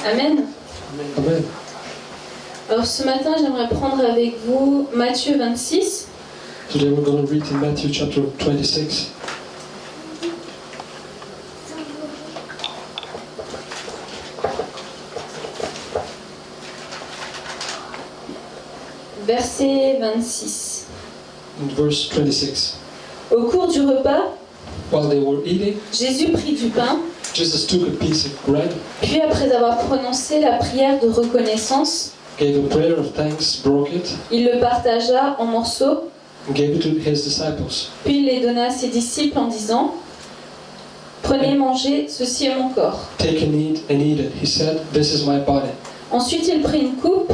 Amen. Amen. Alors ce matin, j'aimerais prendre avec vous Matthieu 26. Today we're going to read in Matthew chapter 26. Verset 26. In verse 26. Au cours du repas, While they were eating, Jésus prit du pain, Jesus took a piece of bread, puis après avoir prononcé la prière de reconnaissance, gave a prayer of thanks, broke it, il le partagea en morceaux, and gave it to his disciples. puis il les donna à ses disciples en disant: Prenez, mangez, ceci est mon corps. Take and eat it. He said, "This is my body." Ensuite il prit une coupe,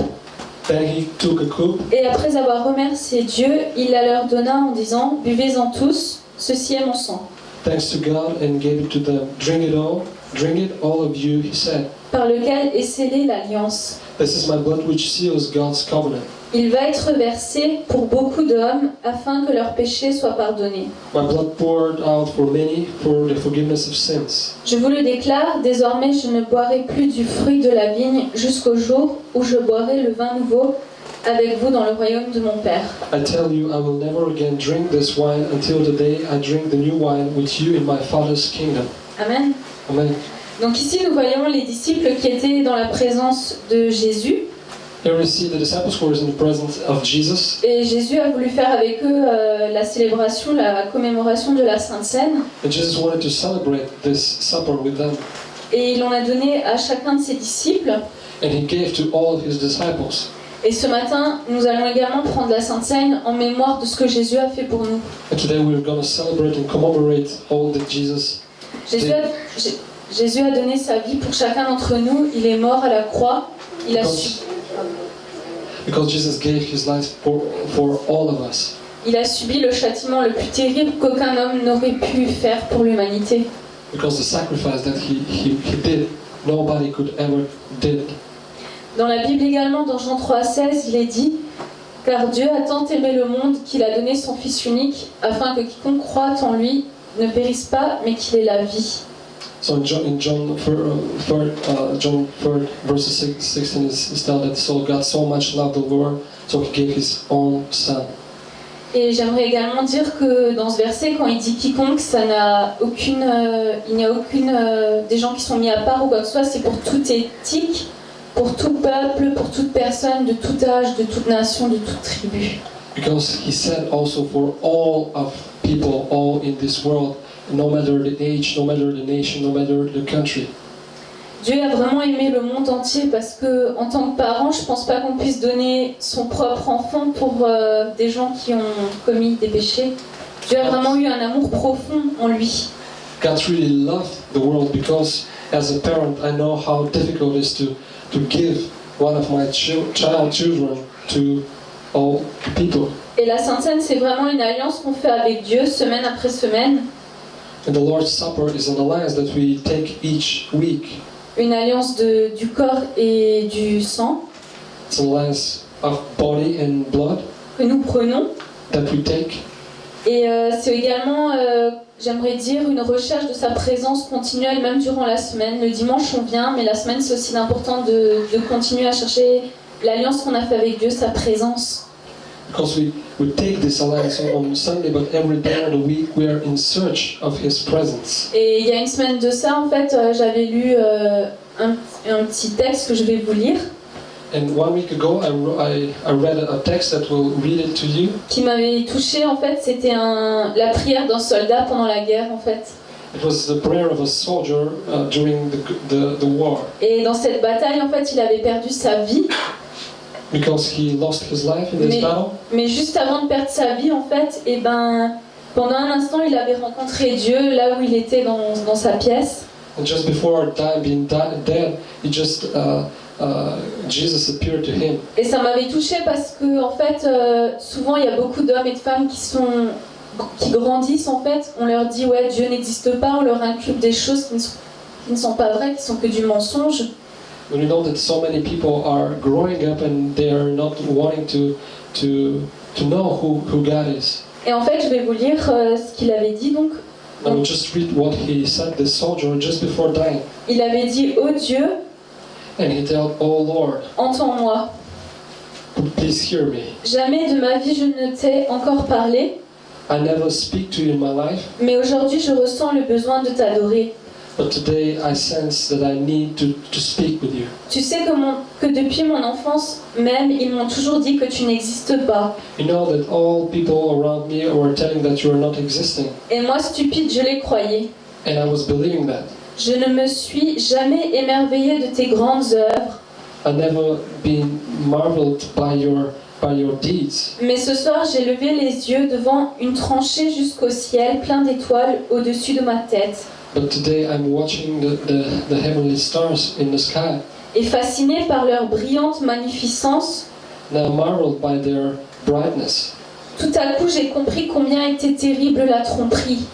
Then he took a cup, et après avoir remercié Dieu, il la leur donna en disant: Buvez-en tous, ceci est mon sang. thanks to God, and gave it to them. Drink it all of you, he said. Par lequel est scellée l'alliance. This is my blood which seals God's covenant. Il va être versé pour beaucoup d'hommes afin que leurs péchés soient pardonnés. My blood poured out for many for the forgiveness of sins. Je vous le déclare, désormais je ne boirai plus du fruit de la vigne jusqu'au jour où je boirai le vin nouveau avec vous dans le royaume de mon Père. I tell you, I will never again drink this wine until the day I drink the new wine with you in my Father's kingdom. Amen. Amen. Donc ici nous voyons les disciples qui étaient dans la présence de Jésus. Here we see the disciples who were in the presence of Jesus, Et Jésus a voulu faire avec eux la célébration, la commémoration de la Sainte Seine. and Jesus wanted to celebrate this supper with them, Et il en a donné à chacun de ses disciples. and he gave to all of his disciples. Et ce matin, nous allons également prendre la Sainte Seine en mémoire de ce que Jésus a fait pour nous. And today we're going to celebrate and commemorate all that Jesus Jésus a donné sa vie pour chacun d'entre nous. Il est mort à la croix. Il a, because Jesus gave his life for all of us. il a subi le châtiment le plus terrible qu'aucun homme n'aurait pu faire pour l'humanité. Because the sacrifice that he did, nobody could ever did. Dans la Bible également, dans Jean 3,16, il est dit: Car Dieu a tant aimé le monde qu'il a donné son Fils unique, afin que quiconque croit en lui ne périsse pas, mais qu'il ait la vie. So in John 3, verses 16 is told that so God so much loved the world, so he gave his own son. Et j'aimerais également dire que dans ce verset, quand il dit quiconque, ça n'a aucune, il n'y a aucune des gens qui sont mis à part ou quoi que ce soit, c'est pour toute éthique, pour tout peuple, pour toute personne, de tout âge, de toute nation, de toute tribu. Because he said also for all of people, all in this world, no matter the age, no matter the nation, no matter the country. Dieu a vraiment aimé le monde entier parce que, en tant que parent, je pense pas qu'on puisse donner son propre enfant pour des gens qui ont commis des péchés. Dieu a vraiment eu un amour profond en lui. God really loved the world because, as a parent, I know how difficult it is to give one of my children to all people. Et la Sainte Seine, c'est vraiment une alliance qu'on fait avec Dieu semaine après semaine. And the Lord's Supper is an alliance that we take each week. Une alliance du corps et du sang It's an alliance of body and blood que nous prenons. that we take. Et c'est également, j'aimerais dire, une recherche de sa présence continuelle, même durant la semaine. Le dimanche, on vient, mais la semaine, c'est aussi important de continuer à chercher l'alliance qu'on a fait avec Dieu, sa présence. Because we take this alliance on Sunday, but every day of the week we are in search of His presence. Et il y a une semaine de ça, en fait, j'avais lu un petit texte que je vais vous lire, And 1 week ago, I read a text that will read it to you. qui m'avait touchée. En fait, c'était la prière d'un soldat pendant la guerre, en fait. It was the prayer of a soldier during the war, Et dans cette bataille, en fait, il avait perdu sa vie. because he lost his life in this battle. Mais juste avant de perdre sa vie, en fait, et pendant un instant, il avait rencontré Dieu là où il était dans sa pièce. And just before being dead, Jesus appeared to him. Et ça m'avait touchée parce que, en fait, souvent il y a beaucoup d'hommes et de femmes qui grandissent, en fait. On leur dit ouais, Dieu n'existe pas, on leur inculque des choses qui ne sont pas vraies, qui sont que du mensonge. When you know that so many people are growing up and they are not wanting to know who God is. Et en fait, je vais vous lire ce qu'il avait dit. Donc, I will just read what he said, the soldier, just before dying. il avait dit: oh Dieu, And he told, "Oh Lord, entends-moi. please hear me. Jamais de ma vie je ne t'ai encore parlé, I never speak to you in my life, mais aujourd'hui je ressens le besoin de t'adorer. but today I sense that I need to speak with you. Tu sais que depuis mon enfance même, ils m'ont toujours dit que tu n'existes pas. You know that all people around me were telling that you are not existing, Et moi, stupide, je les croyais. and I was believing that. Je ne me suis jamais émerveillée de tes grandes œuvres. I never been marveled by your deeds. Mais ce soir, j'ai levé les yeux devant une tranchée jusqu'au ciel, plein d'étoiles au-dessus de ma tête. But today I'm watching the heavenly stars in the sky, Et fascinée par leur brillante magnificence, and I'm marveled by their brightness. tout à coup, j'ai compris combien était terrible la tromperie.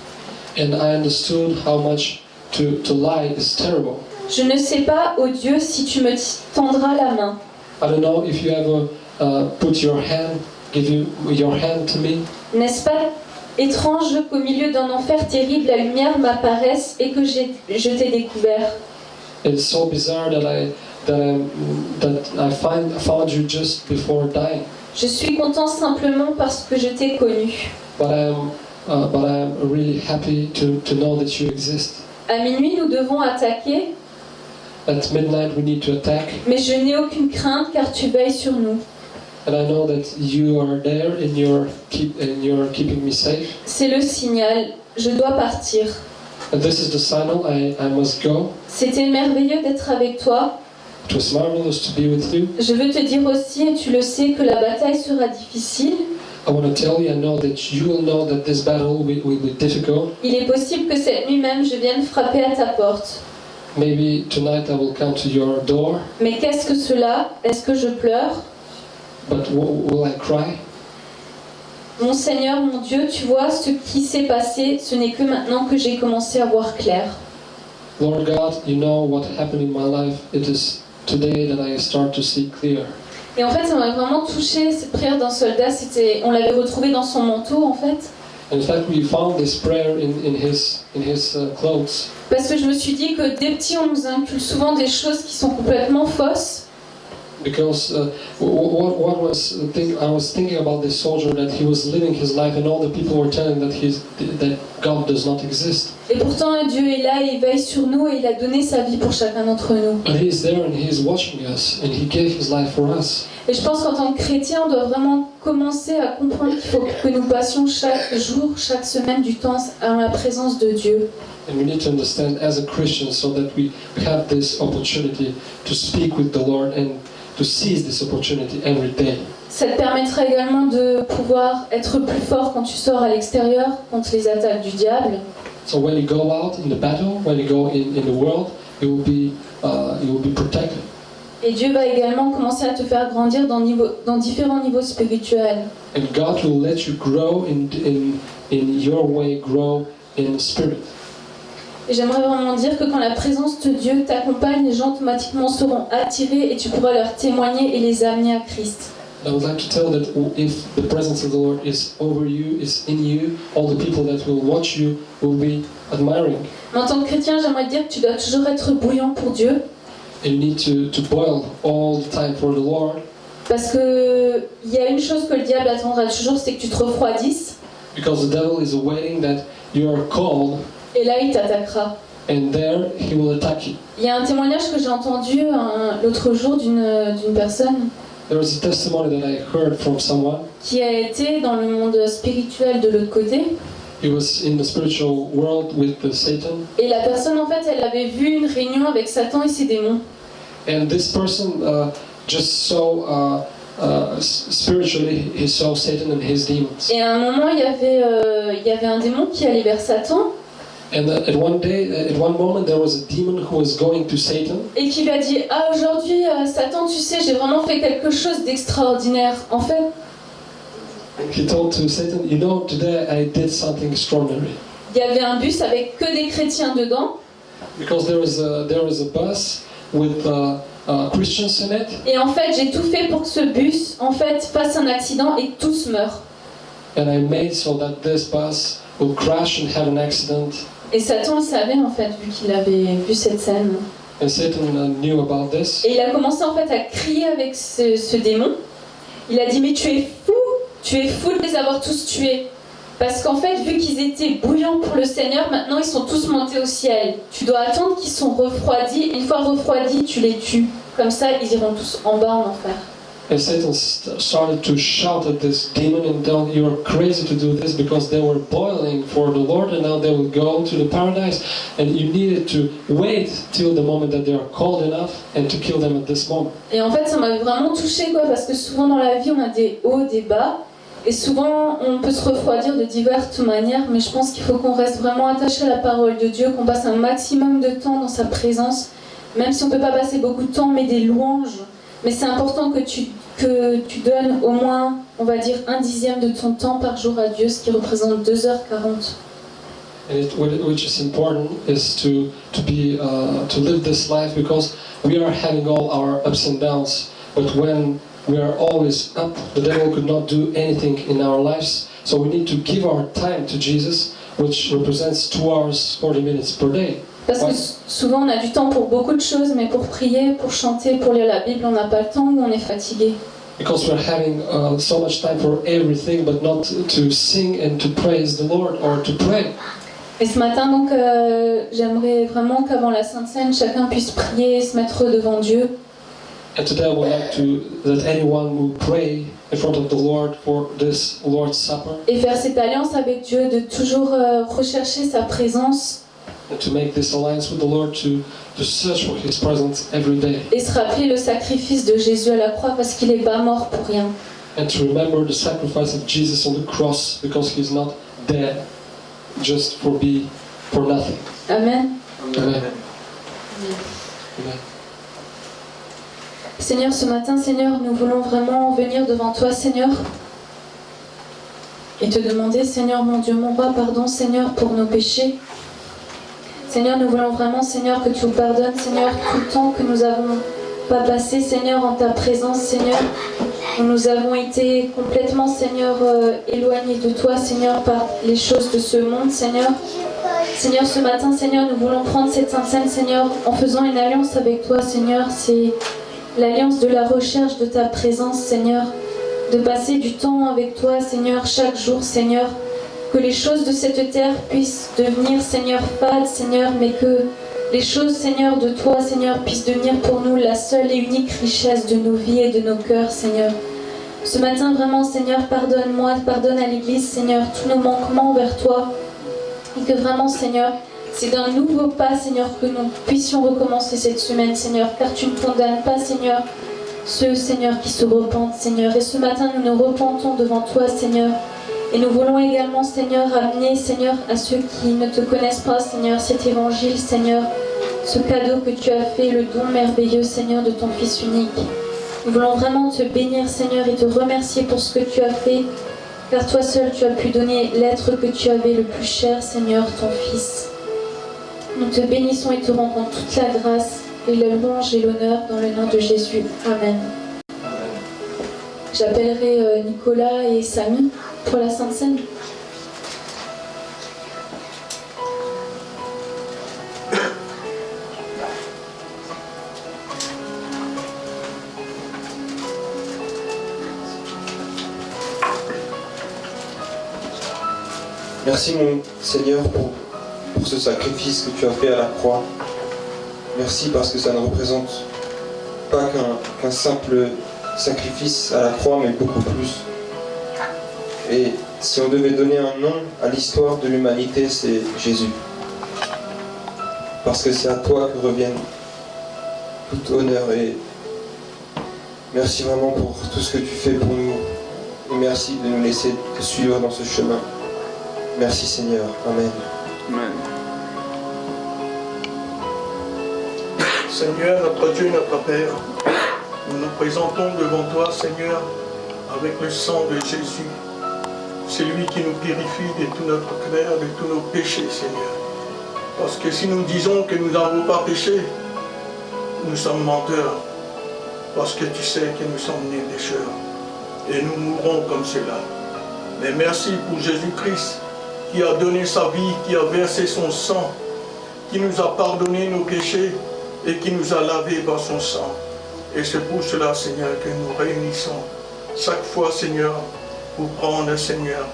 And I understood how much to lie is terrible. Je ne sais pas, ô Dieu, si tu me tendras la main. I don't know if you ever give your hand to me. N'est-ce pas étrange qu'au milieu d'un enfer terrible, la lumière m'apparaisse et que je t'ai découvert. It's so bizarre that I found you just before dying. Je suis content simplement parce que je t'ai connu. But I'm really happy to know that you exist. À minuit, nous devons attaquer, At midnight we need to attack, mais je n'ai aucune crainte car tu veilles sur nous. and I know that you are there and you're keeping me safe. C'est le signal, je dois partir. And this is the signal I must go. C'était merveilleux d'être avec toi. It was marvelous to be with you. Je veux te dire aussi, et tu le sais, que la bataille sera difficile. I want to tell you, I know that you will know that this battle will be difficult. Il est possible que cette nuit même, je vienne frapper à ta porte. Maybe tonight I will come to your door, Mais qu'est-ce que cela? Est-ce que je pleure? but will I cry? Mon Seigneur, mon Dieu, tu vois ce qui s'est passé, ce n'est que maintenant que j'ai commencé à voir clair. Lord God, you know what happened in my life. It is today that I start to see clear. Et en fait, ça m'a vraiment touché cette prière d'un soldat. On l'avait retrouvé dans son manteau, en fait. In fact, we found this prayer in his clothes. Parce que je me suis dit que dès petit, on nous inculque souvent des choses qui sont complètement fausses. Because I was thinking about this soldier, that he was living his life, and all the people were telling that God does not exist. Et pourtant, Dieu est là, il veille sur nous et il a donné sa vie pour chacun d'entre nous. But He is there and He is watching us, and He gave His life for us. Et je pense qu'en tant que chrétien, on doit vraiment commencer à comprendre qu'il faut que nous passions chaque jour, chaque semaine du temps en la présence de Dieu. And we need to understand as a Christian, so that we have this opportunity to speak with the Lord and to seize this opportunity every day. Ça te permettra également de pouvoir être plus fort quand tu sors à l'extérieur contre les attaques du diable. So when you go out in the battle, when you go in the world, you will be protected. Et Dieu va également commencer à te faire grandir dans différents niveaux spirituels. And God will let you grow in your way, grow in spirit. Et j'aimerais vraiment dire que quand la présence de Dieu t'accompagne, les gens automatiquement seront attirés et tu pourras leur témoigner et les amener à Christ. I would like to tell that if the presence of the Lord is over you, is in you, all the people that will watch you will be admiring. Mais en tant que chrétien, j'aimerais dire que tu dois toujours être bouillant pour Dieu. And you need to boil all the time for the Lord. Parce que il y a une chose que le diable attendra toujours, c'est que tu te refroidisses. Because the devil is awaiting that you are cold, Et là, il t'attaquera. and there he will attack you. Il y a un témoignage que j'ai entendu l'autre jour d'une personne There was a testimony that I heard from someone. qui a été dans le monde spirituel de l'autre côté. He was in the spiritual world with Satan, Et la personne, en fait, elle avait vu une réunion avec Satan et ses démons. and this person just saw spiritually, he saw Satan and his demons. Et à un moment, il y avait un démon qui allait vers Satan And at one moment, there was a demon who was going to Satan, et qui lui a dit: Ah, aujourd'hui, Satan, tu sais, j'ai vraiment fait quelque chose d'extraordinaire. En fait, he told to Satan, you know, today I did something extraordinary. il y avait un bus avec que des chrétiens dedans. Because there was a bus with Christians in it, Et en fait, j'ai tout fait pour que ce bus, en fait, fasse un accident et que tous meurent. and I made so that this bus will crash and have an accident. Et Satan le savait, en fait, vu qu'il avait vu cette scène. And Satan knew about this. Et il a commencé en fait à crier avec ce démon. Il a dit mais tu es fou de les avoir tous tués. Parce qu'en fait, vu qu'ils étaient bouillants pour le Seigneur, maintenant ils sont tous montés au ciel. Tu dois attendre qu'ils sont refroidis. Une fois refroidis, tu les tues. Comme ça, ils iront tous en bas en enfer. And Satan started to shout at this demon and tell, you are crazy to do this because they were boiling for the Lord and now they will go to the paradise. And you needed to wait till the moment that they are cold enough and to kill them at this moment. Et en fait, ça m'avait vraiment touchée, quoi, parce que souvent dans la vie, on a des hauts, des bas. Et souvent, on peut se refroidir de diverses manières, mais je pense qu'il faut qu'on reste vraiment attaché à la parole de Dieu, qu'on passe un maximum de temps dans sa présence, même si on ne peut pas passer beaucoup de temps, mais des louanges. Mais c'est important que tu donnes au moins, on va dire, 1/10 de ton temps par jour à Dieu, ce qui représente 2h40. And which is important is to live this life because we are having all our ups and downs, but when we are always up, the devil could not do anything in our lives. So we need to give our time to Jesus, which represents 2 hours 40 minutes per day. Parce que souvent on a du temps pour beaucoup de choses, mais pour prier, pour chanter, pour lire la Bible, on n'a pas le temps ou on est fatigué. Because we're having so much time for everything, but not to sing and to praise the Lord or to pray. Et ce matin, donc, j'aimerais vraiment qu'avant la Sainte Seine, chacun puisse prier et se mettre devant Dieu. And today I would like that anyone will pray in front of the Lord for this Lord's Supper. Et faire cette alliance avec Dieu, de toujours rechercher sa présence. And to make this alliance with the Lord, to search for His presence every day. Et se rappeler le sacrifice de Jésus à la croix parce qu'il n'est pas mort pour rien. And to remember the sacrifice of Jesus on the cross because He's not dead just for nothing. Amen. Amen. Seigneur, ce matin, Seigneur, nous voulons vraiment venir devant toi, Seigneur, et te demander, Seigneur, mon Dieu, mon roi, pardon, Seigneur, pour nos péchés. Seigneur, nous voulons vraiment, Seigneur, que tu nous pardonnes, Seigneur, tout le temps que nous n'avons pas passé, Seigneur, en ta présence, Seigneur, où nous avons été complètement, Seigneur, éloignés de toi, Seigneur, par les choses de ce monde, Seigneur. Seigneur, ce matin, Seigneur, nous voulons prendre cette Sainte Seine, Seigneur, en faisant une alliance avec toi, Seigneur. C'est l'alliance de la recherche de ta présence, Seigneur. De passer du temps avec toi, Seigneur, chaque jour, Seigneur. Que les choses de cette terre puissent devenir, Seigneur, fades, Seigneur, mais que les choses, Seigneur, de toi, Seigneur, puissent devenir pour nous la seule et unique richesse de nos vies et de nos cœurs, Seigneur. Ce matin, vraiment, Seigneur, pardonne-moi, pardonne à l'Église, Seigneur, tous nos manquements envers toi. Et que vraiment, Seigneur, c'est d'un nouveau pas, Seigneur, que nous puissions recommencer cette semaine, Seigneur, car tu ne condamnes pas, Seigneur, ceux, Seigneur, qui se repentent, Seigneur. Et ce matin, nous nous repentons devant toi, Seigneur. Et nous voulons également, Seigneur, amener, Seigneur, à ceux qui ne te connaissent pas, Seigneur, cet évangile, Seigneur, ce cadeau que tu as fait, le don merveilleux, Seigneur, de ton Fils unique. Nous voulons vraiment te bénir, Seigneur, et te remercier pour ce que tu as fait, car toi seul, tu as pu donner l'être que tu avais le plus cher, Seigneur, ton Fils. Nous te bénissons et te rendons toute la grâce et la louange et l'honneur dans le nom de Jésus. Amen. J'appellerai Nicolas et Samy pour la Sainte Seine. Merci mon Seigneur pour ce sacrifice que tu as fait à la croix. Merci parce que ça ne représente pas qu'un simple sacrifice à la croix, mais beaucoup plus. Et si on devait donner un nom à l'histoire de l'humanité, c'est Jésus. Parce que c'est à toi que reviennent tout honneur et merci vraiment pour tout ce que tu fais pour nous. Et merci de nous laisser te suivre dans ce chemin. Merci Seigneur. Amen. Amen. Seigneur, notre Dieu, notre Père, nous nous présentons devant toi, Seigneur, avec le sang de Jésus. C'est lui qui nous purifie de tout notre cœur, de tous nos péchés, Seigneur. Parce que si nous disons que nous n'avons pas péché, nous sommes menteurs. Parce que tu sais que nous sommes nés pécheurs. Et nous mourrons comme cela. Mais merci pour Jésus-Christ qui a donné sa vie, qui a versé son sang, qui nous a pardonné nos péchés et qui nous a lavés par son sang. Et c'est pour cela, Seigneur, que nous réunissons chaque fois, Seigneur, pour prendre, Seigneur,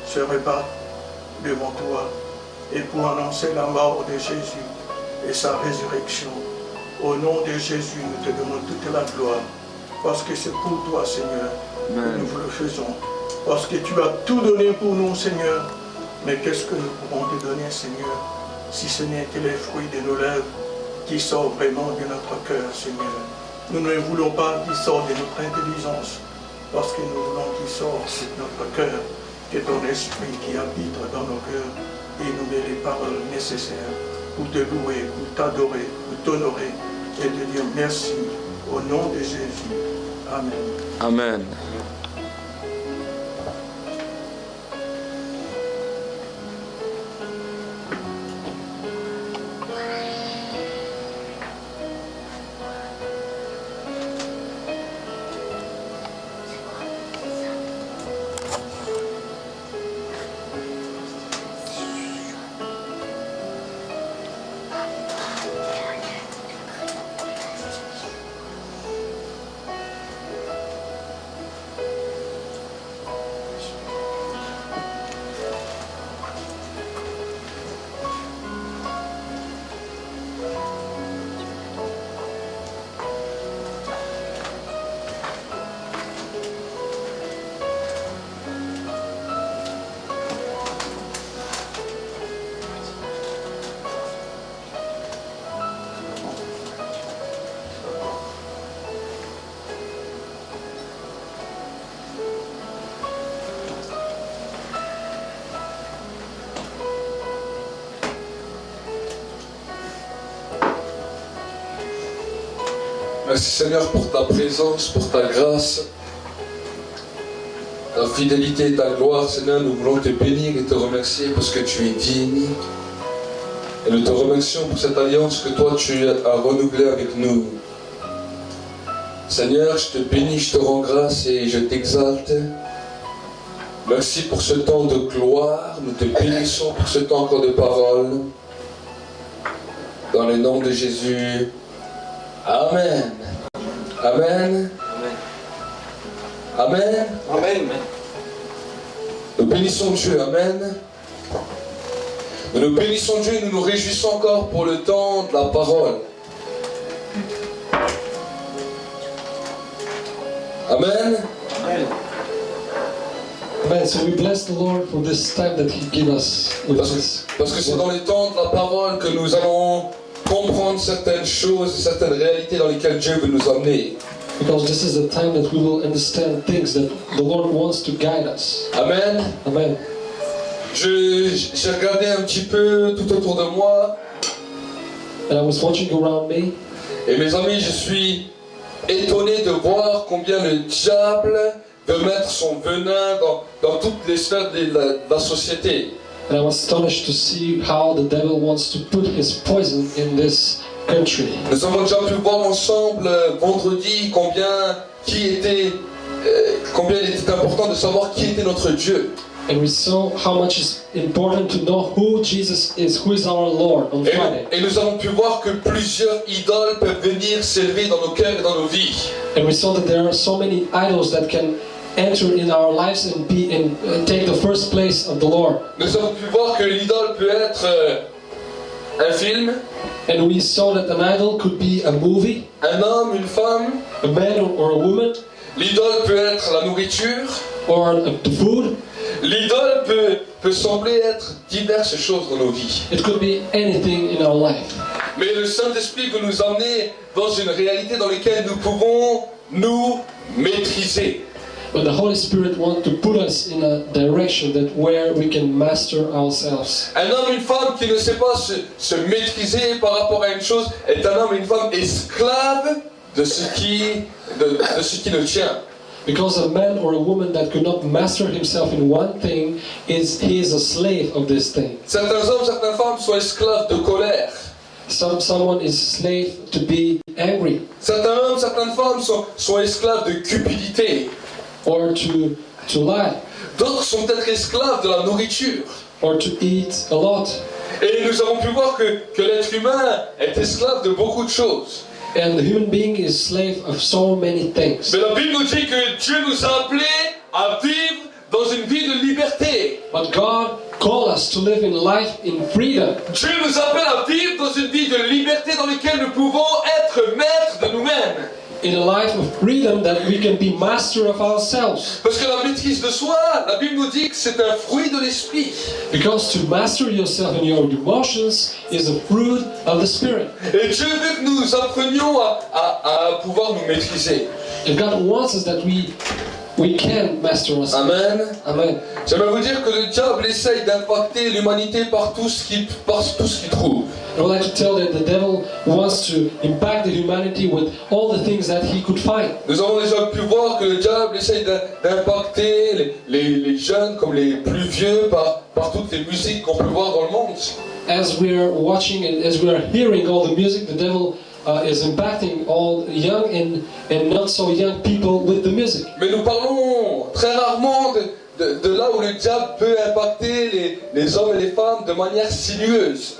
ce repas devant toi et pour annoncer la mort de Jésus et sa résurrection. Au nom de Jésus, nous te donnons toute la gloire, parce que c'est pour toi, Seigneur, que nous le faisons. Parce que tu as tout donné pour nous, Seigneur. Mais qu'est-ce que nous pourrons te donner, Seigneur, si ce n'est que les fruits de nos lèvres qui sortent vraiment de notre cœur, Seigneur. Nous ne voulons pas qu'ils sortent de notre intelligence, parce que nous voulons qu'ils sortent de notre cœur, que ton esprit qui habite dans nos cœurs et nous met les paroles nécessaires pour te louer, pour t'adorer, pour t'honorer et te dire merci au nom de Jésus. Amen. Amen. Merci Seigneur pour ta présence, pour ta grâce, ta fidélité et ta gloire. Seigneur, nous voulons te bénir et te remercier parce que tu es digne. Et nous te remercions pour cette alliance que toi tu as renouvelée avec nous. Seigneur, je te bénis, je te rends grâce et je t'exalte. Merci pour ce temps de gloire. Nous te bénissons pour ce temps encore de parole. Dans le nom de Jésus. Amen. Amen. Amen. Amen. Nous bénissons Dieu. Amen. Nous bénissons Dieu et nous nous réjouissons encore pour le temps de la parole. Amen. Amen. Amen. So we bless the Lord for this time that He gave us with this. Parce que c'est dans les temps de la parole que nous allons comprendre certaines choses, certaines réalités dans lesquelles Dieu veut nous amener. Because this is the time that we will understand things that the Lord wants to guide us. Amen. Amen. J'ai regardé un petit peu tout autour de moi. And I was watching around me. Et mes amis, je suis étonné de voir combien le diable veut mettre son venin dans toutes les sphères de la société. And I was astonished to see how the devil wants to put his poison in this country. Nous avons déjà pu voir ensemble vendredi combien il était important de savoir qui était notre Dieu. And we saw how much it's important to know who Jesus is, who is our Lord on Friday. Et nous avons pu voir que plusieurs idoles peuvent venir s'élever dans nos cœurs et dans nos vies. And we saw that there are so many idols that can enter in our lives and take the first place of the Lord. Nous avons pu voir que l'idole peut être un film, And we saw that an idol could be a movie, un homme, une femme. a man or a woman, L'idole peut être la nourriture. or the food. L'idole peut sembler être diverses choses dans nos vies. It could be anything in our life. Mais le Saint-Esprit veut nous emmener dans une réalité dans laquelle nous pouvons nous maîtriser. But the Holy Spirit wants to put us in a direction that where we can master ourselves. Un homme, une femme qui ne sait pas se maîtriser par rapport à une chose est un homme et une femme esclaves de ce qui le tient. Because a man or a woman that could not master himself in one thing he is a slave of this thing. Certains hommes, certaines femmes sont esclaves de colère. Someone is slave to be angry, Certains hommes, certaines femmes sont esclaves de cupidité. or to lie. D'autres sont peut-être esclaves de la nourriture. or to eat a lot. Et nous avons pu voir que l'être humain est esclave de beaucoup de choses. And the human being is slave of so many things. Mais la Bible nous dit que Dieu nous a appelés à vivre dans une vie de liberté. But God called us to live in life in freedom. Dieu nous appelle à vivre dans une vie de liberté dans laquelle nous pouvons être maîtres de nous-mêmes. In a life of freedom that we can be master of ourselves. Parce que la maîtrise de soi, la Bible nous dit que c'est un fruit de l'esprit. Because to master yourself and your emotions is a fruit of the Spirit. Et Dieu veut que nous apprenions à pouvoir nous maîtriser. And God wants us that we can master ourselves. Amen. Amen. J'aimerais vous dire que le diable essaye d'impacter l'humanité par tout ce qu'il trouve. I would like to tell that the devil wants to impact the humanity with all the things that he could find. Nous avons déjà pu voir que le diable essaye d'impacter les jeunes comme les plus vieux par toutes les musiques qu'on peut voir dans le monde. As we are watching and as we are hearing all the music, the devil is impacting all young and not so young people with the music. Mais nous parlons très rarement de là où le diable peut impacter les hommes et les femmes de manière sinueuse.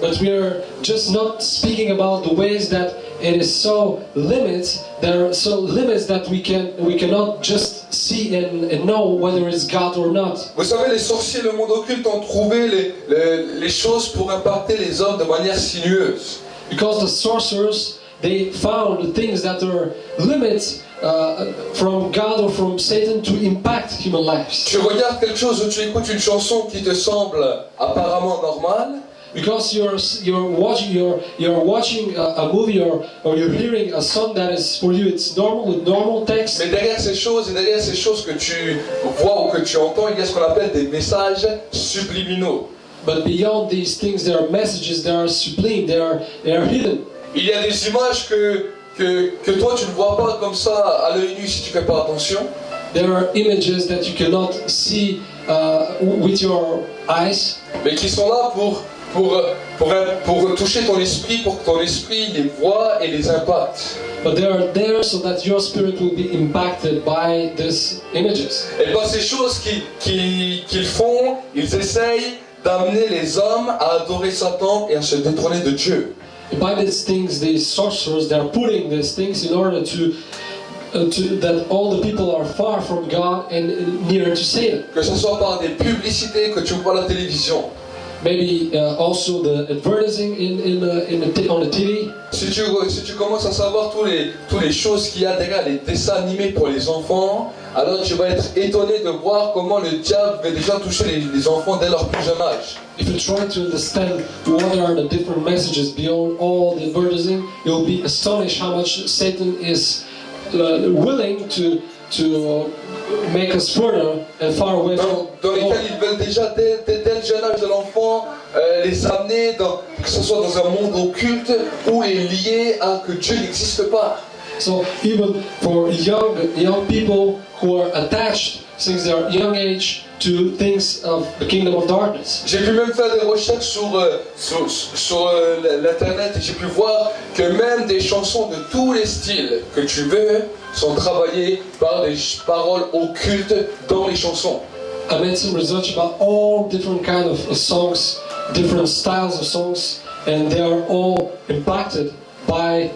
But we are just not speaking about the ways that it is so limits. There are so limits that we cannot just see and know whether it's God or not. Vous savez, les sorciers, le monde occulte ont trouvé les choses pour impacter les hommes de manière sinueuse. Because the sorcerers, they found things that are limits from God or from Satan to impact human lives. Tu regardes quelque chose ou tu écoutes une chanson qui te semble apparemment normale. Because you're watching a movie or you're hearing a song that is for you it's normal with normal text. Mais derrière ces choses et derrière ces choses que tu vois ou que tu entends, il y a ce qu'on appelle des messages subliminaux. But beyond these things, there are messages that are sublime, they are hidden. Il y a des images que toi tu ne vois pas comme ça à l'œil nu si tu fais pas attention. There are images that you cannot see with your eyes. Mais qui sont là pour toucher ton esprit, pour que ton esprit les voie et les impacte. But they are there so that your spirit will be impacted by these images. Et par ces choses qu'ils font, ils essayent d'amener les hommes à adorer Satan et à se détrôner de Dieu. By these things, these sorcerers, they are putting these things in order to that all the people are far from God and near to Satan. Que ce soit par des publicités que tu vois à la télévision. Maybe also the advertising on the TV. Si tu commences à savoir toutes les choses qu'il y a derrière les dessins animés pour les enfants, alors tu vas être étonné de voir comment le diable veut déjà toucher les enfants dès leur plus jeune âge. If you try to understand what are the different messages beyond all the advertising, you'll be astonished how much Satan is willing to make us further and far away from Dans lesquels ils veulent déjà dès le jeune âge de l'enfant les amener que ce soit dans un monde occulte où il est lié à que Dieu n'existe pas. So even for young people who are attached since their young age to things of the kingdom of darkness. J'ai pu même faire des recherches sur l'internet et j'ai pu voir que même des chansons de tous les styles que tu veux sont travaillées par des paroles occultes dans les chansons. I made some research about all different kind of songs, different styles of songs, and they are all impacted by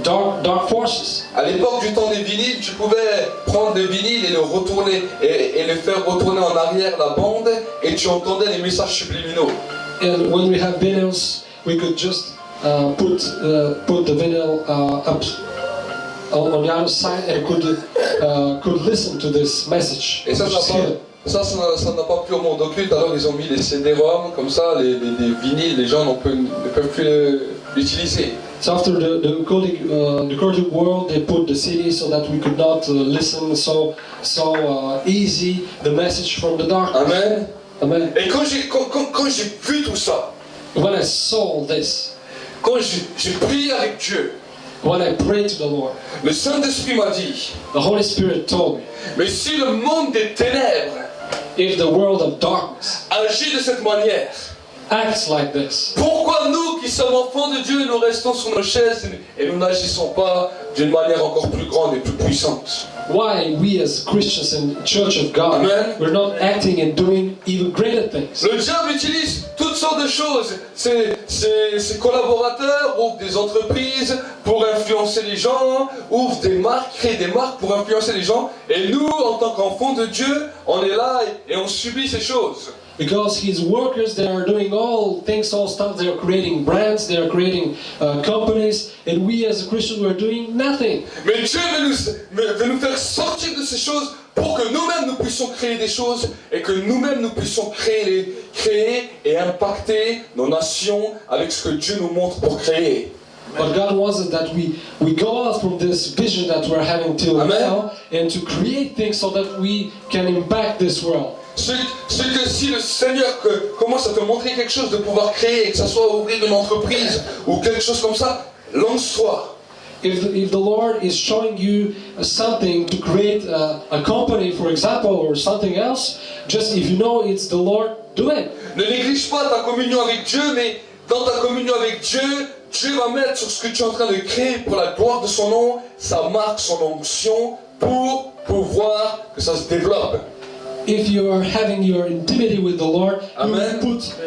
dark forces. À l'époque du temps des vinyles, tu pouvais prendre le vinyle et le retourner et le faire retourner en arrière la bande et tu entendais les messages subliminaux. And when we have vinyls, we could just put the vinyl up on the other side and could listen to this message. Et ça n'a pas plu au monde occulte, alors ils ont mis les CD-ROM, comme ça les vinyles, les gens ne peuvent plus l'utiliser. So after the occultic world, they put the CD so that we could not listen so easy the message from the darkness. Amen. Amen. Et quand j'ai vu tout ça, When I saw this, quand j'ai prié avec Dieu, when I prayed to the Lord, le Saint-Esprit m'a dit, the Holy Spirit told me, mais si le monde des ténèbres if the world of darkness agit de cette manière, acts like this? Pourquoi nous qui sommes enfants de Dieu, nous restons sur nos chaises et nous n'agissons pas d'une manière encore plus grande et plus puissante? Why we as Christians and Church of God, Amen. we're not acting and doing even greater things? Le diable utilise toutes sortes de choses. Ses collaborateurs ouvrent des entreprises pour influencer les gens, ouvrent des marques, créent des marques pour influencer les gens. Et nous, en tant qu'enfants de Dieu, on est là et on subit ces choses. Because his workers, they are doing all things, all stuff. They are creating brands, they are creating companies, and we as Christians, we're doing nothing. Mais Dieu veut nous faire sortir de ces choses pour que nous-mêmes nous puissions créer des choses et que nous-mêmes nous puissions créer et impacter nos nations avec ce que Dieu nous montre pour créer. But God wants us that we go out from this vision that we're having till Amen. now and to create things so that we can impact this world. C'est que si le Seigneur commence à te montrer quelque chose de pouvoir créer, que ce soit ouvrir une entreprise ou quelque chose comme ça, lance-toi. If the Lord is showing you something to create a company, for example, or something else, just if you know it's the Lord, do it. Ne néglige pas ta communion avec Dieu, mais dans ta communion avec Dieu, Dieu va mettre sur ce que tu es en train de créer pour la gloire de son nom, sa marque, son onction, pour pouvoir que ça se développe. If you are having your intimacy with the Lord, Amen.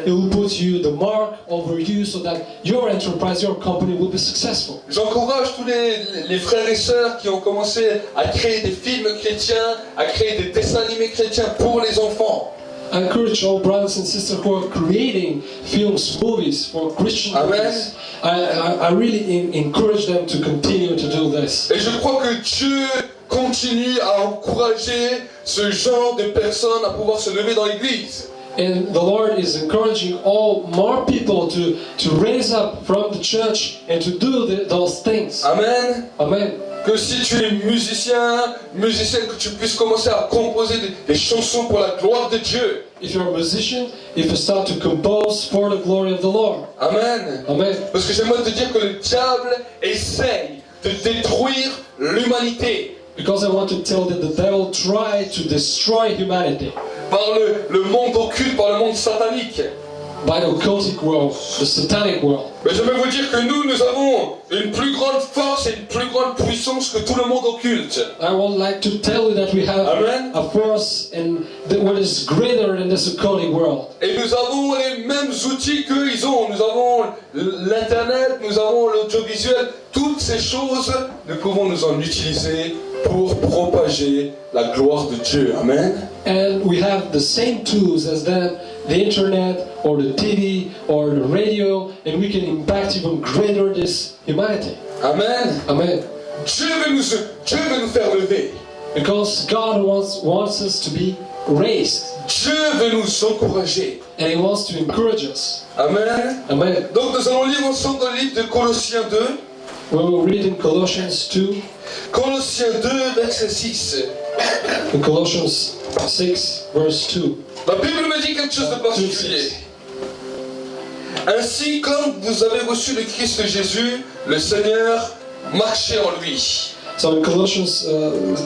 He will put you the mark over you so that your enterprise, your company will be successful. J'encourage tous les frères et sœurs qui ont commencé à créer des films chrétiens, à créer des dessins animés chrétiens pour les enfants. I encourage all brothers and sisters who are creating films, movies for Christian Amen. movies. I really encourage them to continue to do this. Et je crois que Dieu continue à encourager ce genre de personnes à pouvoir se lever dans l'église. And the Lord is encouraging all more people to raise up from the church and to do those things. Amen. Amen. Que si tu es musicienne, que tu puisses commencer à composer des chansons pour la gloire de Dieu. If you're a musician, if you start to compose for the glory of the Lord. Amen. Amen. Parce que j'aimerais te dire que le diable essaye de détruire l'humanité. Because I want to tell that the devil tried to destroy humanity Par le monde occulte, par le monde satanique. by the occultic world, the satanic world. Mais je veux vous dire que nous avons une plus grande force et une plus grande puissance que tout le monde occulte. I would like to tell you that we have Amen. a force and what is greater than this occultic world. Et nous avons les mêmes outils qu'ils ont. Nous avons l'internet, nous avons l'audiovisuel. Toutes ces choses, nous pouvons nous en utiliser pour propager la gloire de Dieu. Amen. And we have the same tools as them, the internet or the TV or the radio, and we can impact even greater this humanity. Amen. Amen. Dieu veut nous faire lever. Because God wants us to be raised, Dieu veut nous encourager. and He wants to encourage us. Amen. Amen. Donc nous allons lire ensemble dans le livre de Colossiens 2. We will read in Colossians 2, Colossiens 2, verset 6. in Colossians 6, verse 2. La Bible me dit quelque chose de particulier. Ainsi, comme vous avez reçu le Christ Jésus, le Seigneur, marchez en lui. So in Colossians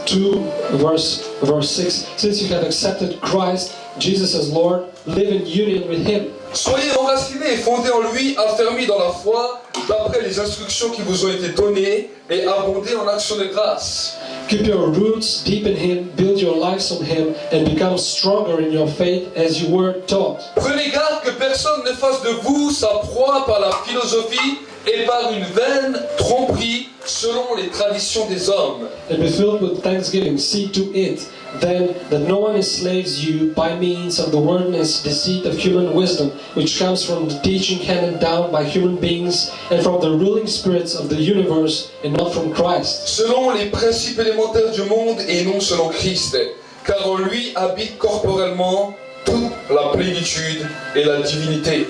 2, verse 6, since you have accepted Christ, Jesus as Lord, live in union with Him. Soyez enracinés et fondés en lui, affermis dans la foi, d'après les instructions qui vous ont été données, et abondez en actions de grâce. Keep your roots deep in Him, build your lives on Him, and become stronger in your faith as you were taught. Prenez garde que personne ne fasse de vous sa proie par la philosophie et par une vaine tromperie selon les traditions des hommes. And be filled with thanksgiving. See to it, then, that no one enslaves you by means of the wordless deceit of human wisdom, which comes from the teaching handed down by human beings and from the ruling spirits of the universe, and not from Christ. Selon les principes élémentaires du monde et non selon Christ, car en lui habite corporellement toute la plénitude et la divinité.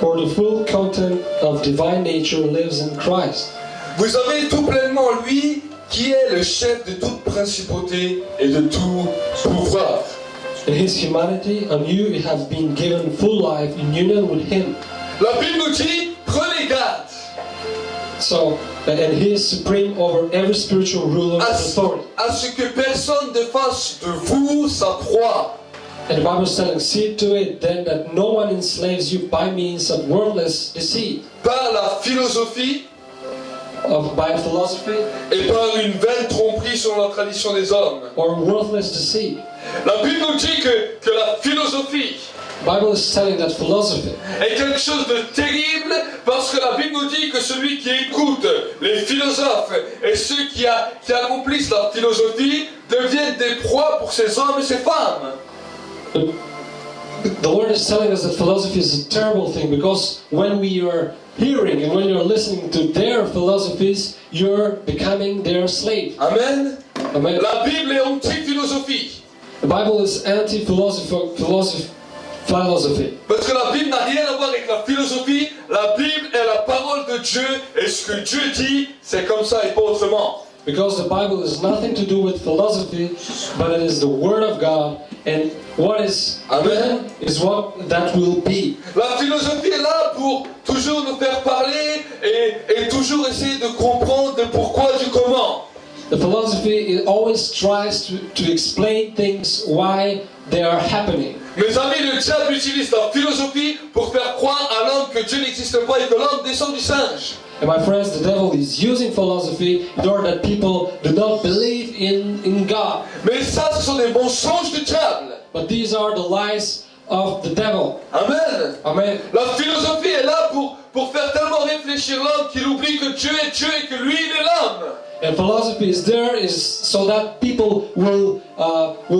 For the full content of divine nature lives in Christ. Vous avez tout pleinement en lui, qui est le chef de toute principauté et de tout pouvoir. In His humanity, on you have been given full life in union with Him. La Bible nous dit, prenez garde So, and He is supreme over every spiritual ruler and authority. à ce que personne ne fasse de vous sa proie. And the Bible is telling, see to it then that no one enslaves you by means of worthless deceit, par la philosophie by philosophy, et par une vaine tromperie selon la tradition des hommes. or worthless deceit. La Bible nous dit que la philosophie The Bible is telling that philosophy est quelque chose de terrible parce que la Bible nous dit que celui qui écoute les philosophes et ceux qui accomplissent la philosophie deviennent des proies pour ces hommes et ces femmes. The Lord is telling us that philosophy is a terrible thing, because when we are hearing and when you're listening to their philosophies, you're becoming their slave. Amen. Amen. La Bible est anti-philosophie. The Bible is anti-philosophy. Parce que la Bible n'a rien à voir avec la philosophie. La Bible est la parole de Dieu et ce que Dieu dit, c'est comme ça et pas autrement. Because the Bible has nothing to do with philosophy, but it is the Word of God, and what is written is what that will be. La philosophie est là pour toujours nous faire parler et toujours essayer de comprendre le pourquoi du comment. The philosophy it always tries to explain things why they are happening. Mes amis, le diable utilise la philosophie pour faire croire à l'homme que Dieu n'existe pas et que l'homme descend du singe. And my friends, the devil is using philosophy in order that people do not believe in God. Mais ça, ce sont des mensonges du diable. But these are the lies of the devil. Amen. Amen. La philosophie est là pour faire tellement réfléchir l'homme qu'il oublie que Dieu est Dieu et que lui, il est l'homme. And philosophy is there is so that people will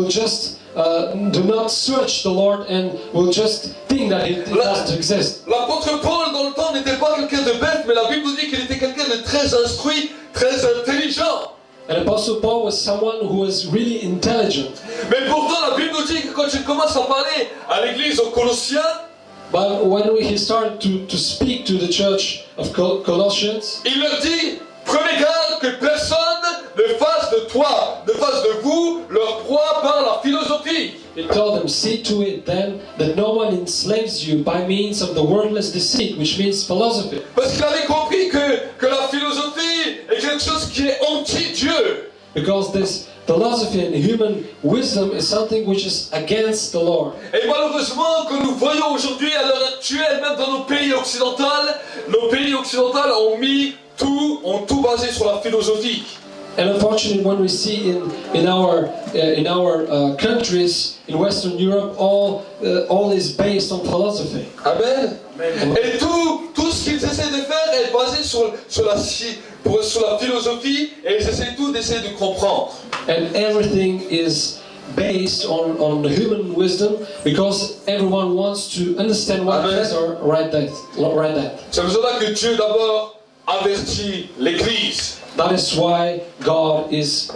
just do not search the Lord and will just think that it doesn't exist. L'apôtre Paul, dans le temps, n'était pas quelqu'un de bête, mais la Bible nous dit qu'il était quelqu'un de très instruit, très intelligent. And Apostle Paul was someone who was really intelligent. Mais pourtant, la Bible nous dit que quand il commence à parler à l'église aux Colossiens, But when he started to speak to the church of Colossians, il leur dit, prenez garde que personne ne fasse de toi, ne fasse de vous, leur proie par la philosophie. he told them, see to it then that no one enslaves you by means of the wordless deceit, which means philosophy. Parce qu'il avait compris que la philosophie est quelque chose qui est anti-Dieu. Because this philosophy and human wisdom is something which is against the Lord. Et malheureusement, que nous voyons aujourd'hui, à l'heure actuelle, même dans nos pays occidentaux ont tout basé sur la philosophie. And unfortunately, when we see in our countries in Western Europe, all is based on philosophy. Amen. Et tout ce qu'ils essaient de faire est basé sur la philosophie, et ils essaient d'essayer de comprendre. And everything is based on the human wisdom, because everyone wants to understand what Amen. is or right that. C'est pour cela que Dieu d'abord avertit l'Église. That is why God is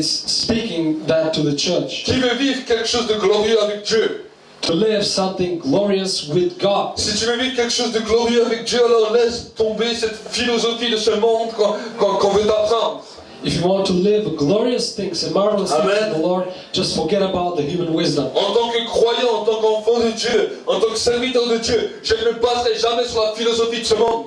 speaking that to the church. Qui veut vivre quelque chose de glorieux avec Dieu? To live something glorious with God. Si tu veux vivre quelque chose de glorieux avec Dieu, alors laisse tomber cette philosophie de ce monde qu'on veut t'apprendre. If you want to live glorious things and marvelous things Amen. in the Lord, just forget about the human wisdom. En tant que croyant, en tant qu'enfant de Dieu, en tant que serviteur de Dieu, je ne me baserai jamais sur la philosophie de ce monde.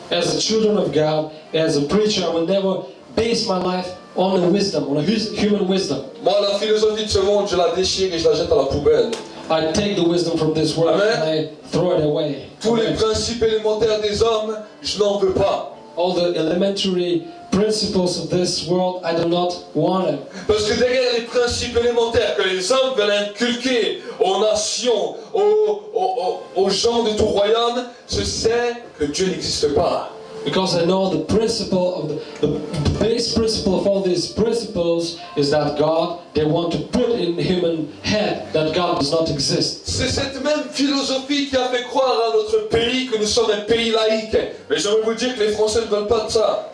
As a children of God, as a preacher, I will never base my life on the wisdom, on a human wisdom. Moi, la philosophie de ce monde, je la déchire et je la jette à la poubelle. I take the wisdom from this world Amen. and I throw it away. Tous les principes élémentaires des hommes, je n'en veux pas. All the elementary principles of this world, I do not want them. Parce que derrière les principes élémentaires que les hommes veulent inculquer aux nations, aux gens de tout royaume, je sais que Dieu n'existe pas. Because I know the principle of the base principle of all these principles is that God, they want to put in the human head that God does not exist. C'est cette même philosophie qui a fait croire à notre pays que nous sommes un pays laïque. Mais j'aimerais vous dire que les Français ne veulent pas de ça.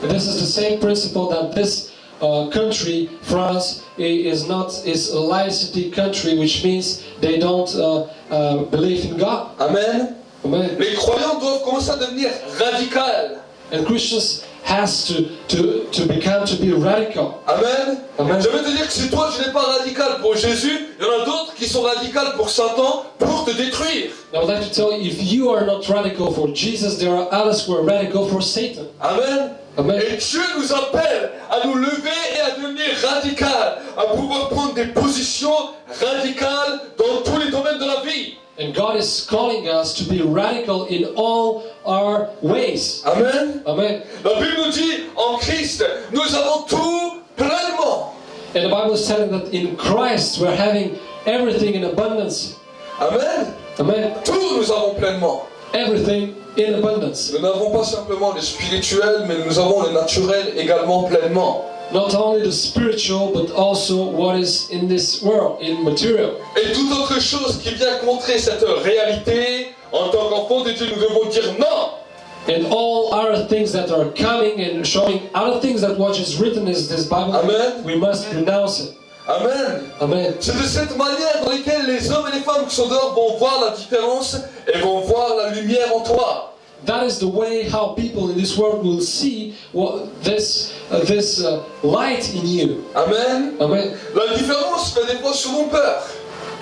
And this is the same principle that this country, France, is a laicity country, which means they don't believe in God. Amen. Amen. Les croyants doivent commencer à devenir radicaux. And Christians has to become to be radical. Amen. Amen. Je veux te dire que si toi tu n'es pas radical pour Jésus, il y en a d'autres qui sont radicales pour Satan pour te détruire. I would like to tell you, if you are not radical for Jesus, there are others who are radical for Satan. Amen. Amen. Et Dieu nous appelle à nous lever et à devenir radical, à pouvoir prendre des positions radicales dans tous les domaines de la vie. And God is calling us to be radical in all our ways. Amen. Amen. La Bible nous dit, en Christ, nous avons tout pleinement. And the Bible is telling that in Christ we're having everything in abundance. Amen. Amen. Tout nous avons pleinement. Everything in abundance. Nous n'avons pas simplement le spirituel, mais nous avons le naturel également pleinement. Not only the spiritual, but also what is in this world, in material. Et toute autre chose qui vient contrer cette réalité, en tant qu'enfant de Dieu, nous devons dire non. And all other things that are coming and showing other things that what is written in this Bible, Amen. we must renounce it. Amen. Amen. C'est de cette manière dans laquelle les hommes et les femmes qui sont dehors vont voir la différence et vont voir la lumière en toi. That is the way how people in this world will see what this light in you. Amen. Amen. La différence fait des fois souvent peur.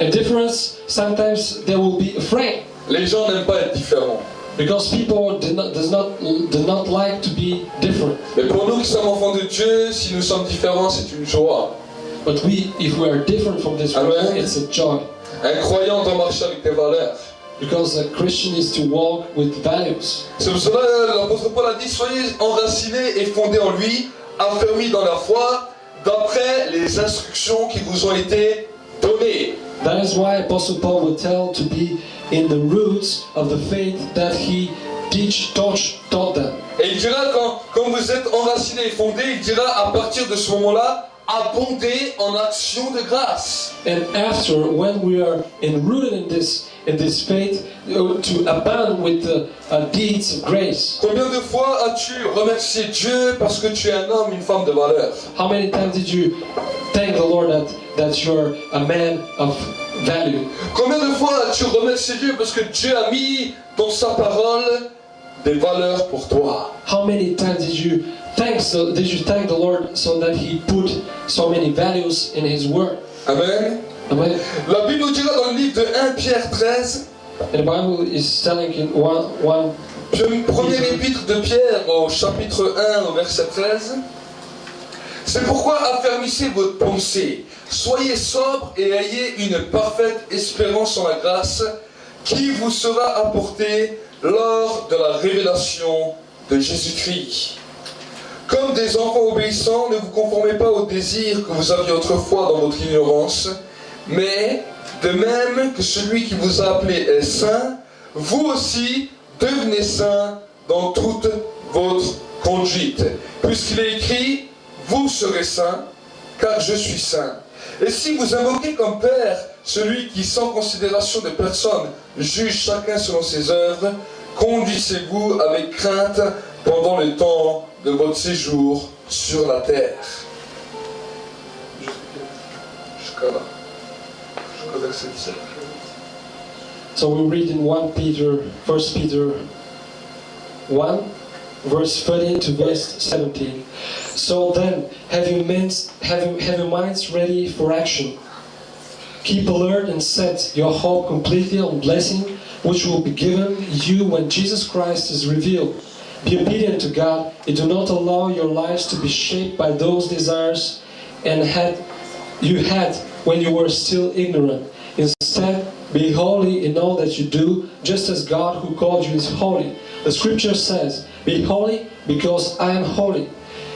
A difference, sometimes they will be afraid Les gens n'aiment pas être différents. because people do not like to be different. Mais pour nous qui sommes enfants de Dieu, si nous sommes différents, c'est une joie. But if we are different from this world, Amen. it's a joy. Un croyant doit marcher avec des valeurs. Because a Christian is to walk with values. C'est pour cela que l'apôtre Paul a dit, soyez enracinés et fondés en lui, affermis dans la foi, d'après les instructions qui vous ont été données. That is why Apostle Paul would tell to be in the roots of the faith that he taught them. Et il dira, quand vous êtes enracinés et fondés, il dira à partir de ce moment-là, abondez en actions de grâce. And after, when we are enrooted in this faith, to abound with the deeds of grace. Combien de fois as-tu remercié Dieu parce que tu es un homme, une femme de valeur? How many times did you thank the Lord that you're a man of value? Combien de fois as-tu remercié Dieu parce que Dieu a mis dans sa parole des valeurs pour toi? How many times did you thank the Lord so that He put so many values in His Word? Amen. Amen. La Bible nous dira dans le livre de 1 Pierre 13, And the Bible is telling in one premier épître de Pierre au chapitre 1 au verset 13, c'est pourquoi affermissez votre pensée, soyez sobres et ayez une parfaite espérance en la grâce qui vous sera apportée lors de la révélation de Jésus-Christ. Comme des enfants obéissants, ne vous conformez pas aux désirs que vous aviez autrefois dans votre ignorance, mais de même que celui qui vous a appelé est saint, vous aussi devenez saints dans toute votre conduite. Puisqu'il est écrit, vous serez saints, car je suis saint. Et si vous invoquez comme Père celui qui, sans considération de personne, juge chacun selon ses œuvres, conduisez-vous avec crainte pendant le temps de votre séjour sur la terre. Jusqu'à là. Jusqu'au verset 17. So we read in 1 Peter 1, verse 13 to verse 17. So then, have your minds ready for action. Keep alert and set your hope completely on blessing, which will be given you when Jesus Christ is revealed. Be obedient to God, and do not allow your lives to be shaped by those desires you had when you were still ignorant. Instead, be holy in all that you do, just as God who called you is holy. The scripture says, be holy because I am holy.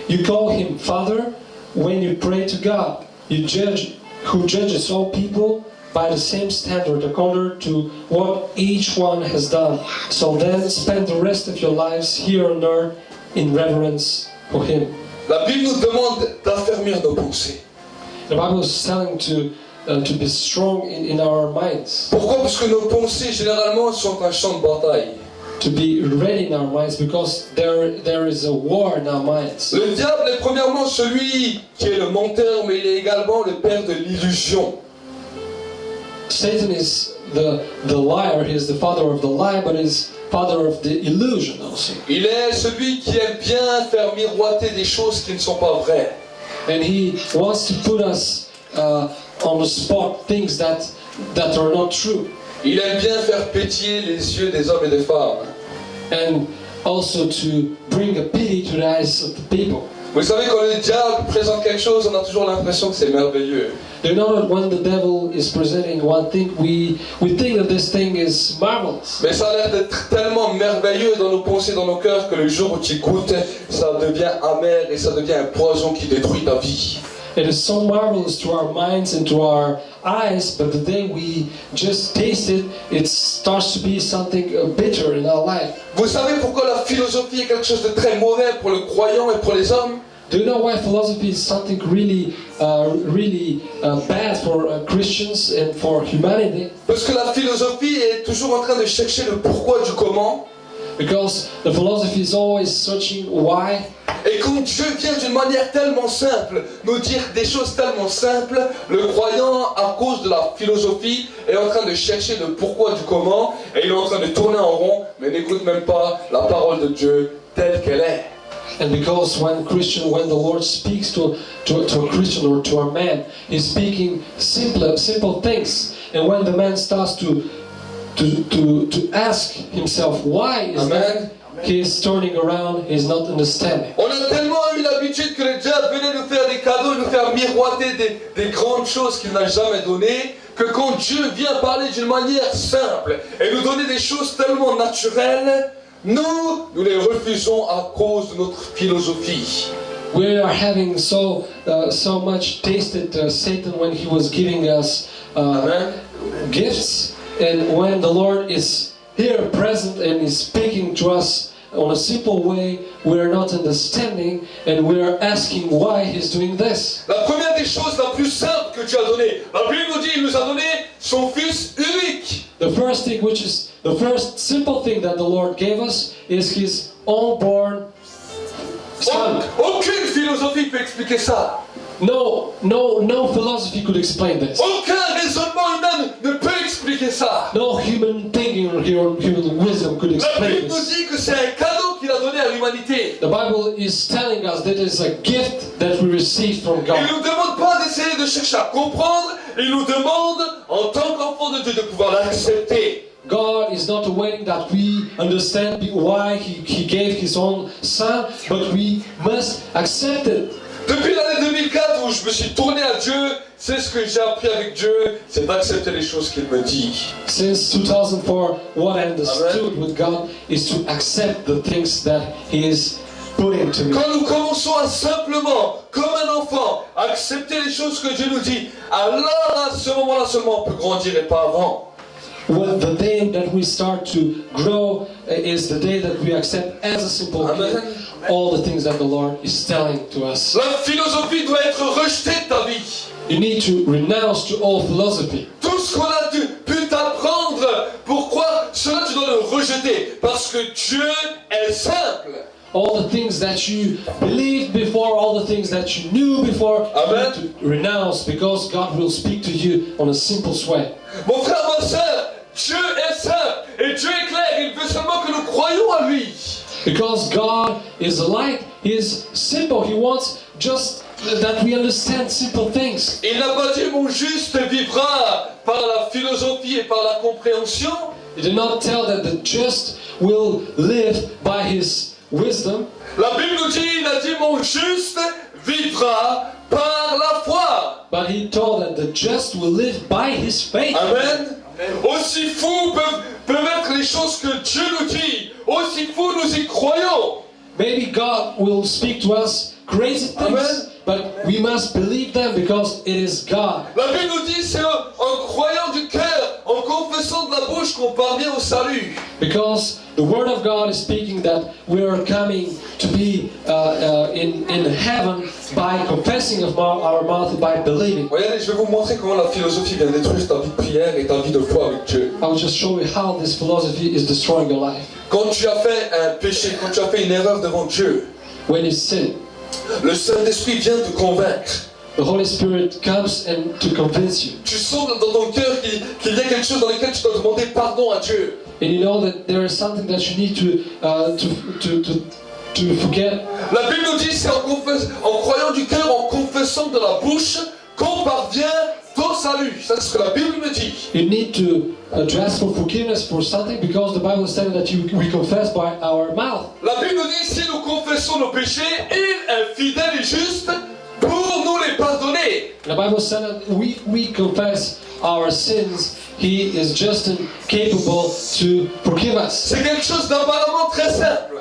You call him Father when you pray to God. You judge who judges all people by the same standard according to what each one has done. So then spend the rest of your lives here on earth in reverence for him. La Bible nous demande d'affermir nos pensées. The Bible is telling to be strong in our minds. Pourquoi? Parce que nos pensées généralement sont un champ de bataille. To be ready in our minds because there is a war in our minds. Le diable est premièrement celui qui est le menteur, mais il est également le père de l'illusion. Satan is the liar, he is the father of the lie, but is father of the illusion also. Il est celui qui aime bien faire miroiter des choses qui ne sont pas vraies. And he wants to put us on the spot things that are not true. Il aime bien faire pétiller les yeux des hommes et des femmes. And also to bring a pity to the eyes of the people. Vous savez, quand le diable présente quelque chose, on a toujours l'impression que c'est merveilleux. Do you know that when the devil is presenting one thing, we think that this thing is marvelous. Mais ça a l'air d'être tellement merveilleux dans nos pensées, dans nos cœurs, que le jour où tu goûtes, ça devient amer et ça devient un poison qui détruit ta vie. It is so marvelous to our minds and to our eyes, but the day we just taste it, it starts to be something bitter in our life. Vous savez pourquoi la philosophie est quelque chose de très mauvais pour le croyant et pour les hommes? Do you know why philosophy is something really bad for Christians and for humanity? Parce que la philosophie est toujours en train de chercher le pourquoi du comment. Because the philosophy is always searching why. Et quand Dieu vient d'une manière tellement simple, nous dire des choses tellement simples, le croyant, à cause de la philosophie, est en train de chercher le pourquoi du comment, et il est en train de tourner en rond, mais n'écoute même pas la parole de Dieu telle qu'elle est. And because when the Lord speaks to a Christian or to a man, He's speaking simple things. And when the man starts to ask himself why is that, he is turning around, he is not understanding. On a tellement eu l'habitude que le diable venait nous faire des cadeaux, nous faire miroiter des grandes choses qu'il n'a jamais données, que quand Dieu vient parler d'une manière simple et nous donner des choses tellement naturelles, nous les refusons à cause de notre philosophie. We are having so much tasted Satan when he was giving us gifts, and when the Lord is here present and is speaking to us on a simple way, we are not understanding and we are asking why He's doing this. La première des choses la plus simple que Dieu a donnée, la Bible nous dit, il nous a donné son Fils unique. The first thing, which is the first simple thing that the Lord gave us, is His unborn Son. Aucune philosophie peut expliquer ça. No philosophy could explain this. Aucun raisonnement humain ne peut expliquer ça. No human thinking or human wisdom could La explain Bible nous this. dit que c'est un cadeau qu'il a donné à l'humanité. The Bible is telling us that it's a gift that we receive from Il God. ne nous demande pas d'essayer de chercher à comprendre, il nous demande, en tant qu'enfant de Dieu, de pouvoir l'accepter. God is not waiting that we understand why He gave His own Son, but we must accept it. Depuis l'année 2004 où je me suis tourné à Dieu, c'est ce que j'ai appris avec Dieu, c'est d'accepter les choses qu'il me dit. Since 2004, what I understood with God is to accept the things that He is putting to me. Quand nous commençons à simplement, comme un enfant, accepter les choses que Dieu nous dit, alors à ce moment-là seulement on peut grandir et pas avant. Well, the day that we start to grow is the day that we accept as a simple kid all the things that the Lord is telling to us. La philosophie doit être rejetée de ta vie. You need to renounce to all philosophy. Tout ce qu'on a pu t'apprendre, pourquoi cela tu dois le rejeter? Parce que Dieu est simple. All the things that you believed before, all the things that you knew before, Amen. you need to renounce because God will speak to you on a simple way. Mon frère, ma soeur, Dieu est simple et Dieu est clair. Il veut seulement que nous croyions à lui. Because God is the light, He is simple. He wants just that we understand simple things. Il n'a pas dit mon juste vivra par la philosophie et par la compréhension. He did not tell that the just will live by his wisdom. La Bible nous dit, il a dit mon juste vivra par la foi. But he told that the just will live by his faith. Amen. Aussi fous peuvent être les choses que Dieu nous dit. Aussi fous nous y croyons. Maybe God will speak to us crazy things, Amen. but we must believe them because it is God. La Bible nous dit c'est en croyant du cœur, en confessant de la bouche qu'on parvient au salut. Because the Word of God is speaking that we are coming to be in heaven by confessing of our mouth, by believing. Regardez, je vais vous montrer comment la philosophie vient détruire ta vie de prière et ta vie de foi avec Dieu. I will just show you how this philosophy is destroying your life. Quand tu as fait un péché, quand tu as fait une erreur devant Dieu, When you sin, le Saint-Esprit vient te convaincre. the Holy Spirit comes and to convince you. Tu sens dans ton cœur qu'il y a quelque chose dans lequel tu dois demander pardon à Dieu. And you know that there is something that you need to forget. La Bible nous dit c'est en croyant du cœur, en confessant de la bouche qu'on parvient ton salut. C'est ce que la Bible me dit. You need to ask for forgiveness for something because the Bible is telling that we confess by our mouth. La Bible dit, si nous confessons nos péchés, il est fidèle et juste pour nous les pardonner. The Bible says that we confess our sins. He is just and capable to forgive us. C'est quelque chose d'apparemment très simple.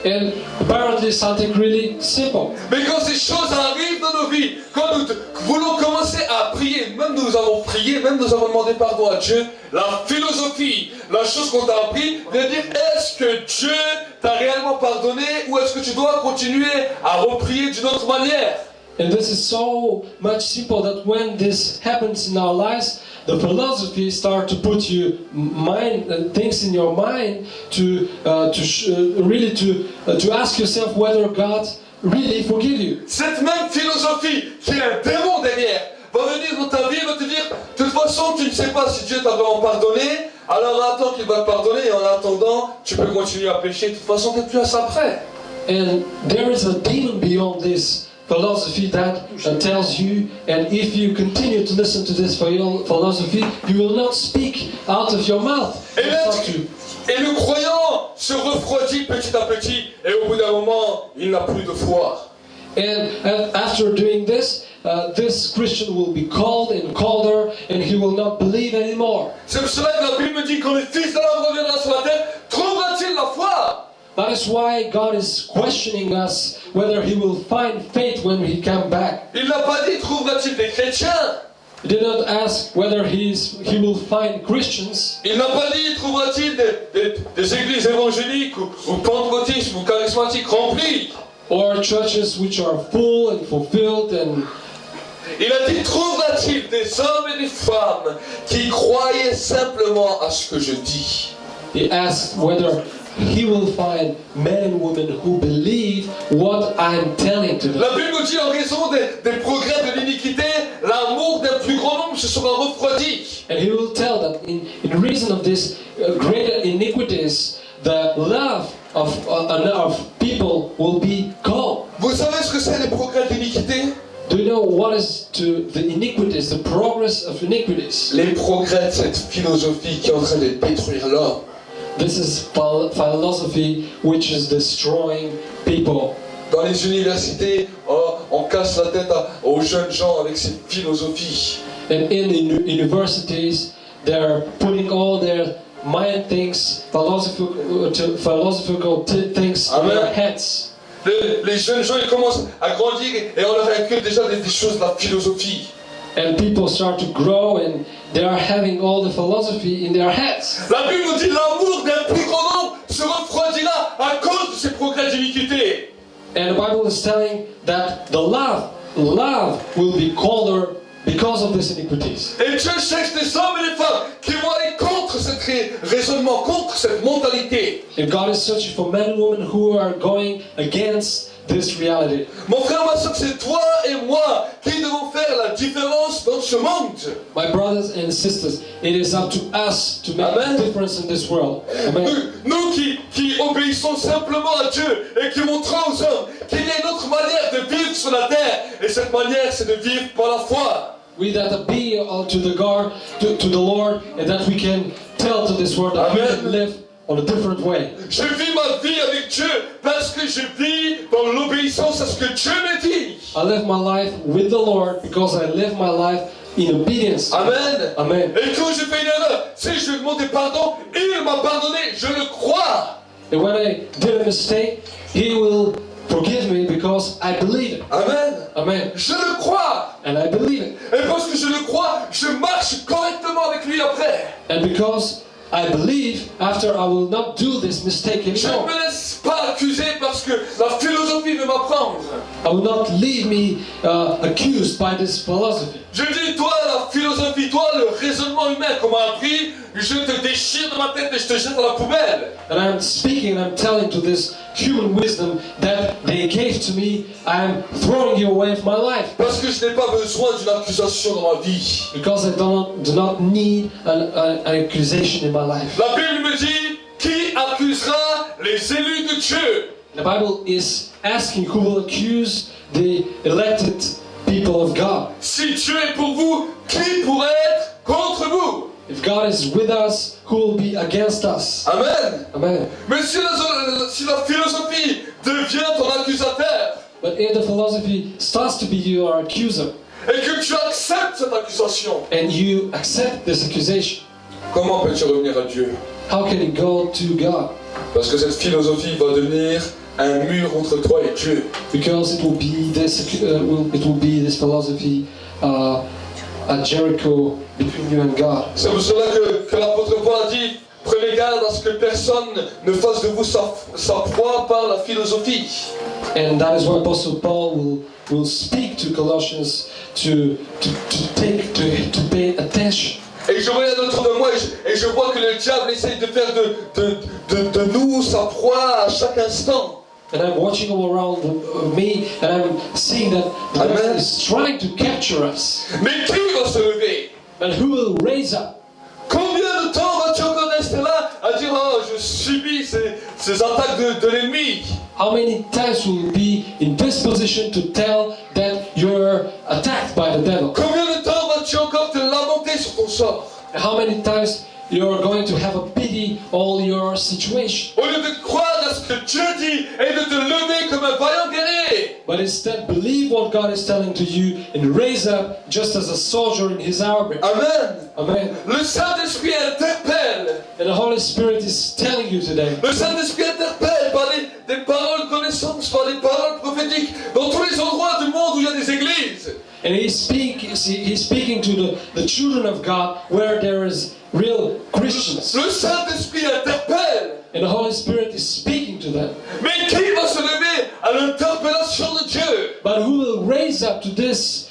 And apparently something really simple. Mais quand ces choses arrivent dans nos vies, quand nous voulons commencer à prier, même nous avons prié, même nous avons demandé pardon à Dieu, la philosophie, la chose qu'on t'a appris, vient dire, est-ce que Dieu t'a réellement pardonné ou est-ce que tu dois continuer à reprier d'une autre manière? And this is so much simple that when this happens in our lives, the philosophy start to put you things in your mind to ask yourself whether God really forgive you. Cette même philosophie qui est un démon derrière va venir dans ta vie et va te dire, de toute façon tu ne sais pas si Dieu t'a vraiment pardonné, alors attends qu'il va te pardonner et en attendant tu peux continuer à pécher, de toute façon tu n'es plus à ça près. And there is a demon beyond this philosophy that tells you, and if you continue to listen to this philosophy, you will not speak out of your mouth. Et le croyant se refroidit petit à petit, et au bout d'un moment, il n'a plus de foi. And after doing this, this Christian will be cold and colder, and he will not believe anymore. C'est pour cela que la Bible dit quand le Fils de l'homme reviendra sur la terre, trouvera-t-il la foi? That is why God is questioning us whether He will find faith when He comes back. Il n'a pas dit trouvera-t-il des chrétiens. He did not ask whether He will find Christians. Il n'a pas dit trouvera-t-il des églises évangéliques ou pentecôtistes ou charismatiques remplies. Or churches which are full and fulfilled and. Il a dit trouvera-t-il des hommes et des femmes qui croyaient simplement à ce que je dis. He asked whether He will find men and women who believe what I'm telling to them. La Bible dit en raison des progrès de l'iniquité, l'amour d'un plus grand nombre se sera refroidi. And He will tell that in reason of this greater iniquities, the love of people will be cold. Vous savez ce que c'est les progrès de l'iniquité? Do you know what is to the iniquities, the progress of iniquities? Les progrès de cette philosophie qui est en train de détruire l'homme. This is philosophy which is destroying people. Dans les universités, on casse la tête aux jeunes gens avec cette philosophie. And in the universities, they're putting all their mind things, philosophical things in their heads. Les jeunes gens, ils commencent à grandir et on leur inculque déjà des choses de la philosophie. And people start to grow and they are having all the philosophy in their heads. La Bible nous dit l'amour d'un plus grand nombre se refroidira à cause de ces progrès d'iniquité. And the Bible is telling that the love will be colder because of these iniquities. Et Dieu cherche des hommes et des femmes qui vont aller contre ce raisonnement, contre cette mentalité. And God is searching for men and women who are going against this reality. Mon frère, ma soeur, c'est toi et moi qui devons faire la différence dans ce monde. My brothers and sisters, it is up to us to make a difference in this world. Amen. Nous qui obéissons simplement à Dieu et qui montrons aux hommes qu'il y a une autre manière de vivre sur la terre. Et cette manière, c'est de vivre par la foi. We that be to the Lord, and that we can tell to this world that we can live on a different way. Je vis ma vie avec Dieu parce que je vis dans l'obéissance à ce que Dieu me dit. I live my life with the Lord because I live my life in obedience. Amen. Amen. Et quand je fais une erreur, si je lui demande pardon, il m'a pardonné, je le crois. And when I did a mistake, He will forgive me because I believe it. Amen. Amen. Je le crois. And I believe it. Et parce que je le crois, je marche correctement avec lui après. And because I believe, after I will not do this mistake Je ne anymore. me laisse pas accuser parce que la philosophie veut m'apprendre. I will not leave me accused by this philosophy. Je dis, toi, la philosophie, toi, le raisonnement humain qu'on m'a appris, je te déchire de ma tête et je te jette dans la poubelle. And I'm speaking and I'm telling to this human wisdom that they gave to me, I'm throwing you away from my life. Parce que je n'ai pas besoin d'une accusation dans ma vie. Because I do not need an accusation in my life. La Bible me dit, qui accusera les élus de Dieu? The Bible is asking who will accuse the elected people of God. Si Dieu est pour vous, qui pourrait être contre vous? If God is with us, who will be against us? Amen. Amen. Mais si la philosophie devient ton accusateur, But if the philosophy starts to be your accuser, et que tu acceptes cette accusation, and you accept this accusation, comment peux-tu revenir à Dieu? how can you go to God? Parce que cette philosophie va devenir un mur entre toi et Dieu. Because it will be this philosophy, a Jericho between you and God. C'est pour cela que l'apôtre Paul a dit, prenez garde à ce que personne ne fasse de vous sa proie par la philosophie. And that is why Apostle Paul will speak to Colossians to pay attention. Et je regarde autour de moi et je vois que le diable essaye de faire de nous sa proie à chaque instant. And I'm watching all around me, and I'm seeing that the Amen. devil is trying to capture us. Mais qui va se lever? And who will raise up? Combien de temps vas-tu encore rester là à dire oh je subis ces attaques de l'ennemi? How many times will you be in this position to tell that you're attacked by the devil? Combien de temps vas-tu encore te lamenter sur ton sort? And how many times you're going to have a pity all your situation? Au lieu de croire à ce que Dieu dit et de te lever comme un vaillant guerrier. But instead, believe what God is telling to you and raise up just as a soldier in his army. Amen. Amen. Le Saint-Esprit interpelle. And the Holy Spirit is telling you today. Le Saint-Esprit interpelle par des paroles de connaissance, par des paroles prophétiques, dans tous les endroits du monde où il y a des églises. And he's speaking to the children of God where there is real Christians. Le Saint-Esprit interpelle. And the Holy Spirit is speaking to them. Mais qui va se lever à l'interpellation de Dieu? But who will raise up to this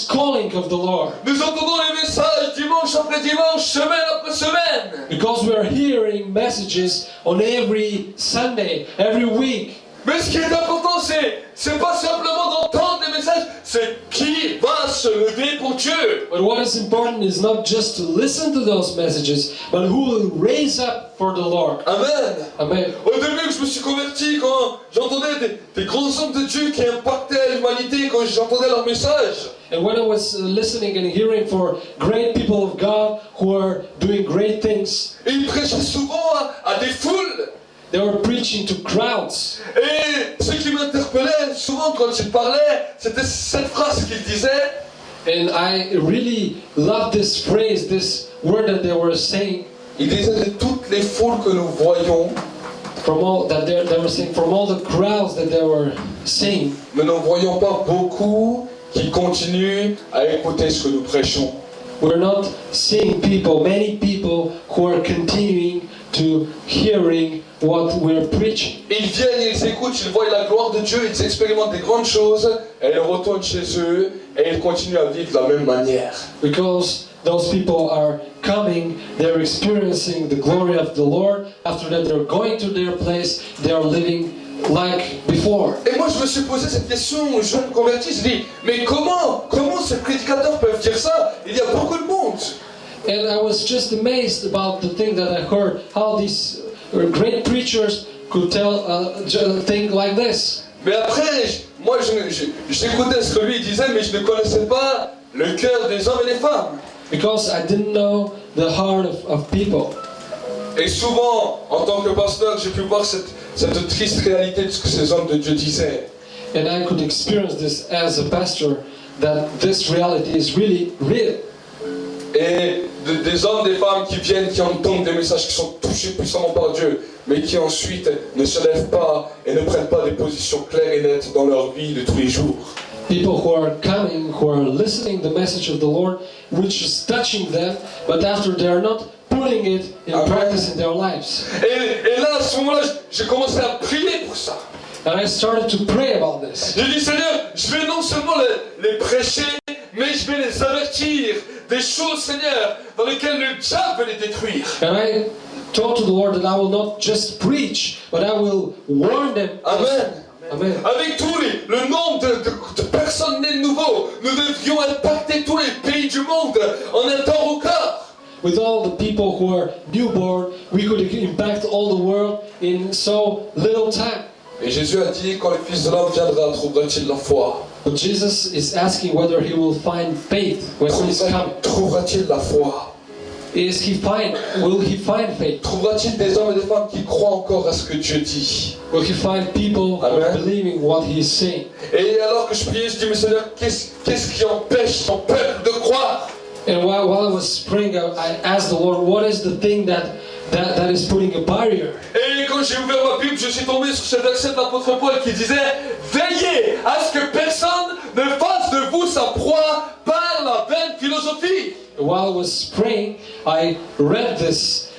calling of the Lord? Nous entendons les messages dimanche après dimanche, semaine après semaine. Because we are hearing messages on every Sunday, every week. Mais ce qui est important, c'est pas simplement d'entendre les messages, c'est qui va se lever pour Dieu. But what is important is not just to listen to those messages, but who will raise up for the Lord. Amen. Amen. Au début, je me suis converti quand j'entendais des grands hommes de Dieu qui impactaient l'humanité, quand j'entendais leurs messages. And when I was listening and hearing for great people of God who are doing great things, Et ils prêchaient souvent à des foules. they were preaching to crowds. Et ce qui m'interpellait souvent quand ils parlaient, c'était cette phrase qu'ils disaient. And I really loved this phrase, this word that they were saying. Ils disaient de toutes les foules que nous voyons, From all that they were saying, from all the crowds that they were saying, nous n'en voyons pas beaucoup qui continuent à écouter ce que nous prêchons. we're not seeing many people who are continuing to hearing what we're preaching. Ils viennent, ils écoutent, ils voient la gloire de Dieu, ils expérimentent des grandes choses, et ils retournent chez eux, et ils continuent à vivre de la même manière. Because those people are coming, they're experiencing the glory of the Lord. After that, they're going to their place, they are living like before. Et moi, je me suis posé cette question, je me convertis, je dis, mais comment ces prédicateurs peuvent dire ça? Il y a beaucoup de monde. And I was just amazed about the thing that I heard, how these great preachers could tell a thing like this. Mais après, moi, j'écoutais ce que lui disait, mais je ne connaissais pas le cœur des hommes et des femmes. Because I didn't know the heart of people. Et souvent, en tant que pasteur, j'ai pu voir cette triste réalité de ce que ces hommes de Dieu disaient. And I could experience this as a pastor, that this reality is really real. Et des hommes, des femmes qui viennent, qui entendent des messages qui sont touchés puissamment par Dieu, mais qui ensuite ne se lèvent pas et ne prennent pas des positions claires et nettes dans leur vie de tous les jours. People who are coming, who are listening the message of the Lord, which is touching them, but after they are not putting it in practice in their lives. Et là, à ce moment-là, j'ai commencé à prier pour ça. And I started to pray about this. J'ai dit, Seigneur, je vais non seulement les prêcher, mais je vais les avertir des choses, Seigneur, dans lesquelles le diable veut les détruire. And I told to the Lord that I will not just preach, but I will warn them. Amen. Amen. Avec le nombre de personnes nées de nouveau, nous devrions impacter tous les pays du monde en un temps record. With all the people who are newborn, we could impact all the world in so little time. Et Jésus a dit, quand le Fils de l'homme viendra, trouvera-t-il la foi? But Jesus is asking whether he will find faith when he's coming. Trouvera-t-il la foi? Will he find faith? Trouvera-t-il des hommes et des femmes qui croient encore à ce que Dieu dit? Will he find people who are Amen. believing what he is saying? Et alors que je priais, je dis, mais Seigneur, qu'est-ce qui empêche ton peuple de croire? And while I was praying, I asked the Lord, what is the thing that is putting a barrier? Et quand j'ai ouvert ma Bible, je suis tombé sur ce verset de l'apôtre Paul qui disait: veillez à ce que personne ne fasse de vous sa proie par la vaine philosophie. While I was praying, I read this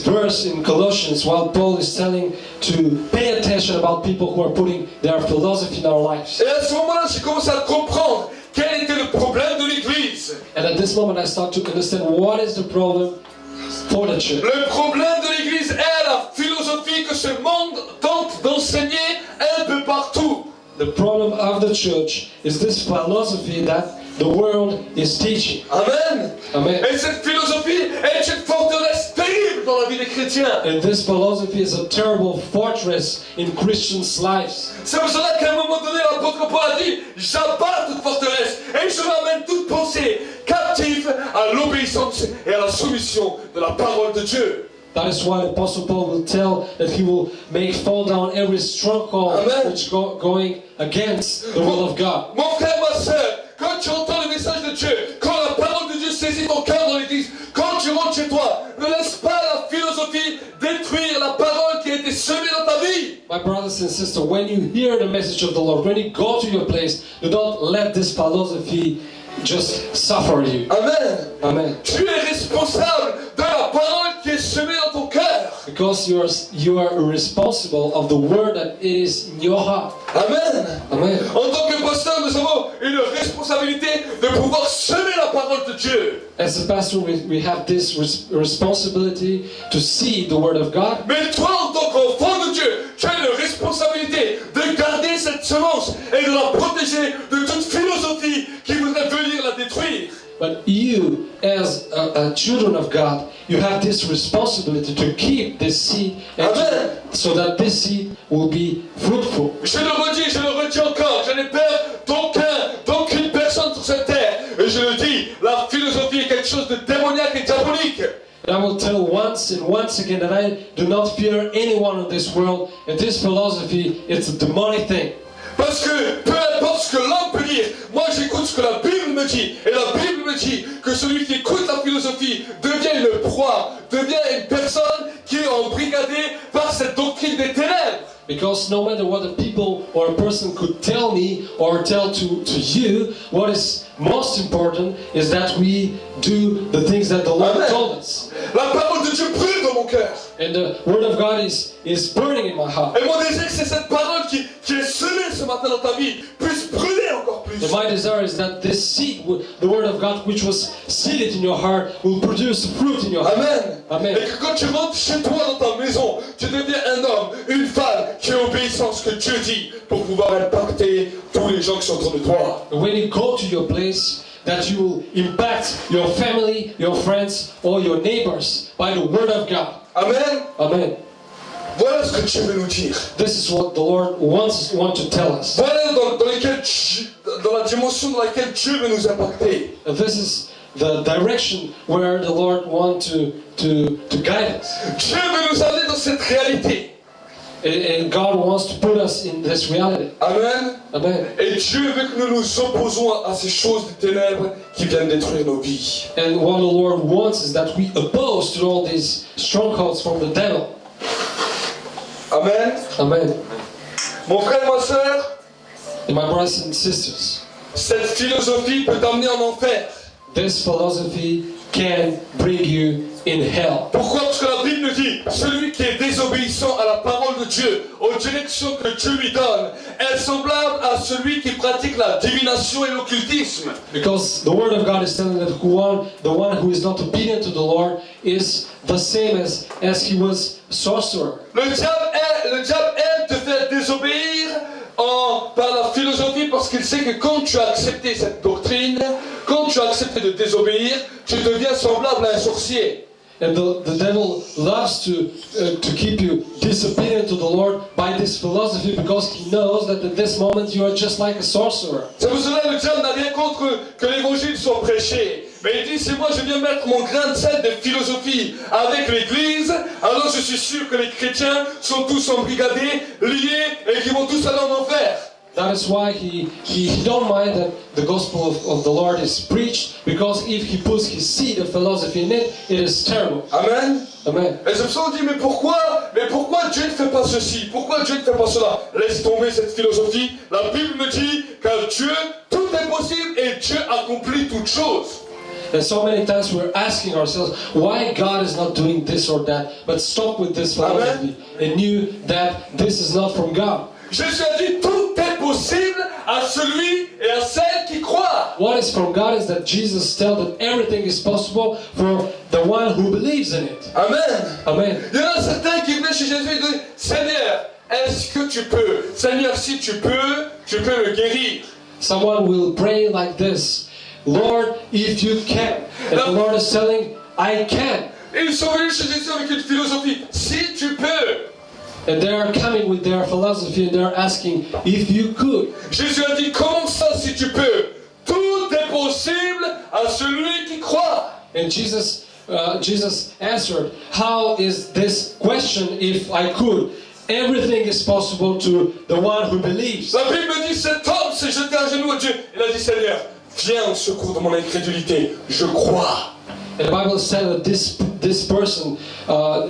verse in Colossians while Paul is telling to pay attention about people who are putting their philosophy in our lives. Et à ce moment-là, j'ai commencé à comprendre quel était le problème de l'Église. And at this moment I start to understand what is the problem for the church. Le problème de l'Église est la philosophie que ce monde tente d'enseigner un peu partout. The problem of the church is this philosophy that the world is teaching. Amen. Amen. Et cette philosophie est une forteresse terrible dans la vie des chrétiens. And this philosophy is a terrible fortress in Christians' lives. C'est pour cela qu'à un moment donné, l'apôtre Paul a dit: j'abats toute forteresse et je ramène toute pensée captive à l'obéissance et à la soumission de la parole de Dieu. That is why Apostle Paul will tell that he will make fall down every stronghold Amen. which going against the will of God. Mon frère, ma soeur, quand tu entends le message de Dieu, quand la parole de Dieu saisit ton cœur dans l'église, quand tu rentres chez toi, ne laisse pas la philosophie détruire la parole qui a été semée dans ta vie. My brothers and sisters, when you hear the message of the Lord, when you go to your place, do not let this philosophy just suffer you. Amen. Amen. Tu es responsable de la parole qui est semée dans ton cœur. Because you are responsible of the word that is in your heart. Amen. Amen. En tant que pasteur, nous avons une responsabilité de pouvoir semer la parole de Dieu. As a pastor, we have this responsibility to see the word of God. Mais toi, en tant qu'enfant de Dieu, tu as une responsabilité de garder cette semence et de la protéger de toute philosophie qui voudrait venir la détruire. But you, as children of God, you have this responsibility to keep this seed and Amen. so that this seed will be fruitful. Je le redis encore, je n'ai peur d'aucune personne sur cette terre. Et je le dis, la philosophie est quelque chose de démoniaque et diabolique. And I will tell once and once again that I do not fear anyone in this world, and this philosophy, it's a demonic thing. Parce que peu importe ce que l'homme peut dire, moi j'écoute ce que la Bible me dit. Et la Bible me dit que celui qui écoute la philosophie devient une proie, devient une personne qui est embrigadée par cette doctrine des ténèbres. Because no matter what a people or a person could tell me or tell to you, what is most important is that we do the things that the Lord Amen. told us. La parole de Dieu brûle dans mon cœur. And the word of God is burning in my heart. Et mon désir, c'est cette parole qui est semée ce matin dans ta vie puisse brûler encore plus. And my desire is that this seed, the word of God which was seeded in your heart, will produce fruit in your heart. Amen. Amen. Et que quand tu rentres chez toi dans ta maison, tu deviens un homme, une femme qui est obéissant à ce que Dieu dit pour pouvoir impacter tous les gens qui sont autour de toi. And when you go to your place, that you will impact your family, your friends, or your neighbors by the word of God. Amen. Amen. Voilà ce que Dieu veut nous dire. This is what the Lord wants to tell us. Voilà dans la dimension dans laquelle Dieu veut nous impacter. And this is the direction where the Lord wants to guide us. Dieu veut nous amener dans cette réalité. And God wants to put us in this reality. Amen. Amen. Et Dieu veut que nous nous opposons à ces choses des ténèbres qui viennent détruire nos vies. And what the Lord wants is that we oppose to all these strongholds from the devil. Amen. Amen. Mon frère, ma soeur, And my brothers and sisters, cette philosophie peut t'amener en enfer. this philosophy can bring you in hell. Pourquoi? Parce que la Bible nous dit, celui qui est désobéissant à la parole de Dieu, aux directions que Dieu lui donne, est semblable à celui qui pratique la divination et l'occultisme. Because the word of God is telling that the one who is not obedient to the Lord is the same as he was sorcerer. Le diable aime te faire désobéir par la philosophie parce qu'il sait que quand tu as accepté cette doctrine, quand tu as accepté de désobéir, tu deviens semblable à un sorcier. And the devil loves to keep you disobedient to the Lord by this philosophy because he knows that at this moment you are just like a sorcerer. C'est pour cela que le diable n'a rien contre que l'évangile soit prêché. Mais il dit, si moi je viens mettre mon grain de sel de philosophie avec l'église, alors je suis sûr que les chrétiens sont tous embrigadés, liés et qu'ils vont tous aller en enfer. That is why he don't mind that the gospel of the Lord is preached, because if he puts his seed of philosophy in it, it is terrible. Amen. Amen. Et c'est pour ça qu'on dit, mais pourquoi Dieu ne fait pas ceci? Pourquoi Dieu ne fait pas cela? Laisse tomber cette philosophie. La Bible me dit qu'à Dieu, tout est possible et Dieu accomplit toutes choses. And so many times we're asking ourselves why God is not doing this or that, but stop with this philosophy and knew that this is not from God. Jésus a dit, tout est possible à celui et à celle qui croit. What is from God is that Jesus tells that everything is possible for the one who believes in it. Amen. Amen. Il y en a certains qui venaient chez Jésus et disaient, Seigneur, est-ce que tu peux? Seigneur, si tu peux me guérir. Someone will pray like this, Lord, if you can. And the Lord is telling, I can. Et ils sont venus chez Jésus avec une philosophie, si tu peux. And they are coming with their philosophy and they are asking, if you could. Jésus a dit, comment ça si tu peux? Tout est possible à celui qui croit. And Jesus answered, how is this question if I could? Everything is possible to the one who believes. La Bible dit, cet homme s'est jeté à genoux à Dieu. Il a dit, Seigneur, viens au secours de mon incrédulité. Je crois. And the Bible said that this person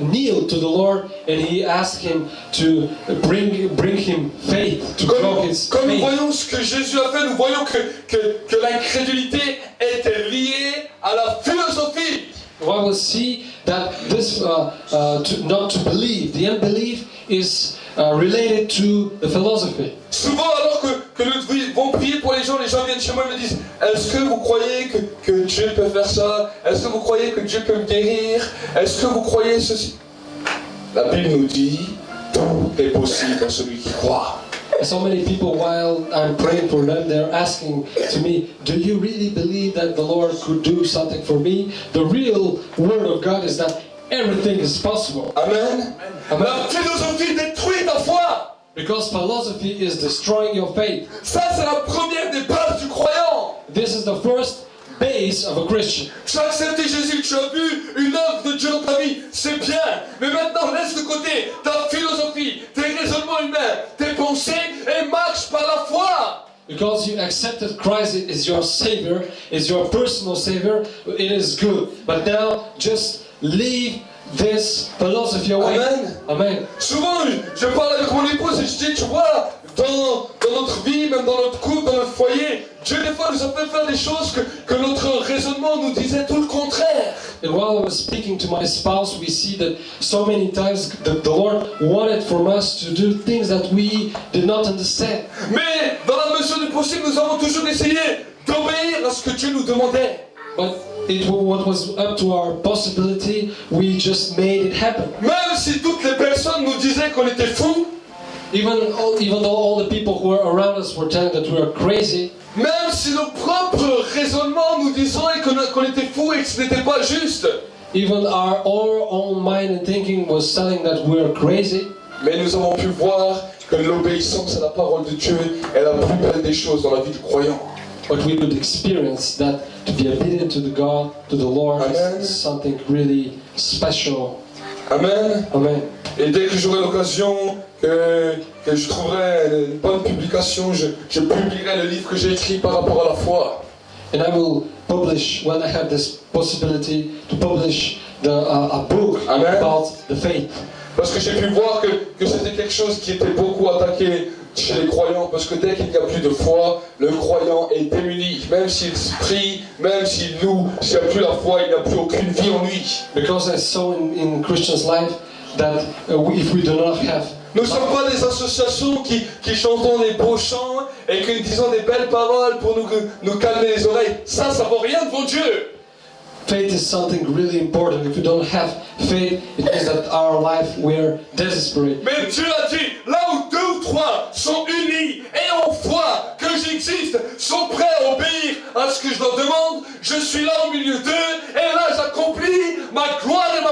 kneeled to the Lord and he asked him to bring him faith, to grow his Comme nous faith. voyons ce que Jésus a fait, nous voyons que l'incrédulité était liée à la philosophie. The Bible see that this not to believe, the unbelief is related to the philosophy. Souvent, alors que nous vont prier pour les gens viennent chez moi et me disent, est-ce que vous croyez que Dieu peut faire ça? Est-ce que vous croyez que Dieu peut me guérir? Est-ce que vous croyez ceci? La Bible nous dit, tout est possible à celui qui croit. So many people, while I'm praying for them, they're asking to me, do you really believe that the Lord could do something for me? The real word of God is that everything is possible. Amen. Amen. La philosophie détruit ta foi. Because philosophy is destroying your faith. Ça, c'est la première des bases du croyant. This is the first base of a Christian. Tu as accepté Jésus, tu as vu une œuvre de Dieu dans ta vie, c'est bien. Mais maintenant, laisse de côté ta philosophie, tes raisonnements humains, tes pensées et marche par la foi. Because you accepted Christ as your Savior, as your personal Savior, it is good. But now, just leave this philosophy away. Amen. Amen. Souvent, je parle avec mon épouse et je dis, tu vois, dans notre vie, même dans notre couple, dans notre foyer, Dieu des fois nous a fait faire des choses que notre raisonnement nous disait tout le contraire. And while I was speaking to my spouse, we see that so many times the Lord wanted from us to do things that we did not understand. Mais dans la mesure du possible, nous avons toujours essayé d'obéir à ce que Dieu nous demandait. But what was up to our possibility, we just made it happen. Même si toutes les personnes nous disaient qu'on était fous, Even though all the people who were around us were telling that we were crazy, même si nos propres raisonnements nous disaient qu'on était fous et que ce n'était pas juste, even our own mind and thinking was telling that we were crazy, mais nous avons pu voir que l'obéissance à la parole de Dieu est la plus belle des choses dans la vie du croyant. but we could experience that to be obedient to the Lord, Amen. is something really special. Amen. Amen. Et dès que j'aurai l'occasion, que je trouverai une bonne publication, je publierai le livre que j'ai écrit par rapport à la foi. And I will publish, when I have this possibility, to publish a book Amen. about the faith. Parce que j'ai pu voir que c'était quelque chose qui était beaucoup attaqué chez les croyants, parce que dès qu'il n'y a plus de foi, le croyant est démuni. Même s'il prie, même s'il loue, s'il n'y a plus la foi, il n'y a plus aucune vie en lui. Because I saw in Christians' life that if we do not have, Nous ne sommes pas des associations qui chantons des beaux chants et qui disons des belles paroles pour nous calmer les oreilles. Ça vaut rien devant Dieu. faith is something really important. If we don't have faith, it means that our life we're desperate. Mais Dieu a dit, là où 2 ou 3 sont unis et en foi que j'existe, sont prêts à obéir à ce que je leur demande, je suis là au milieu d'eux et là j'accomplis ma gloire et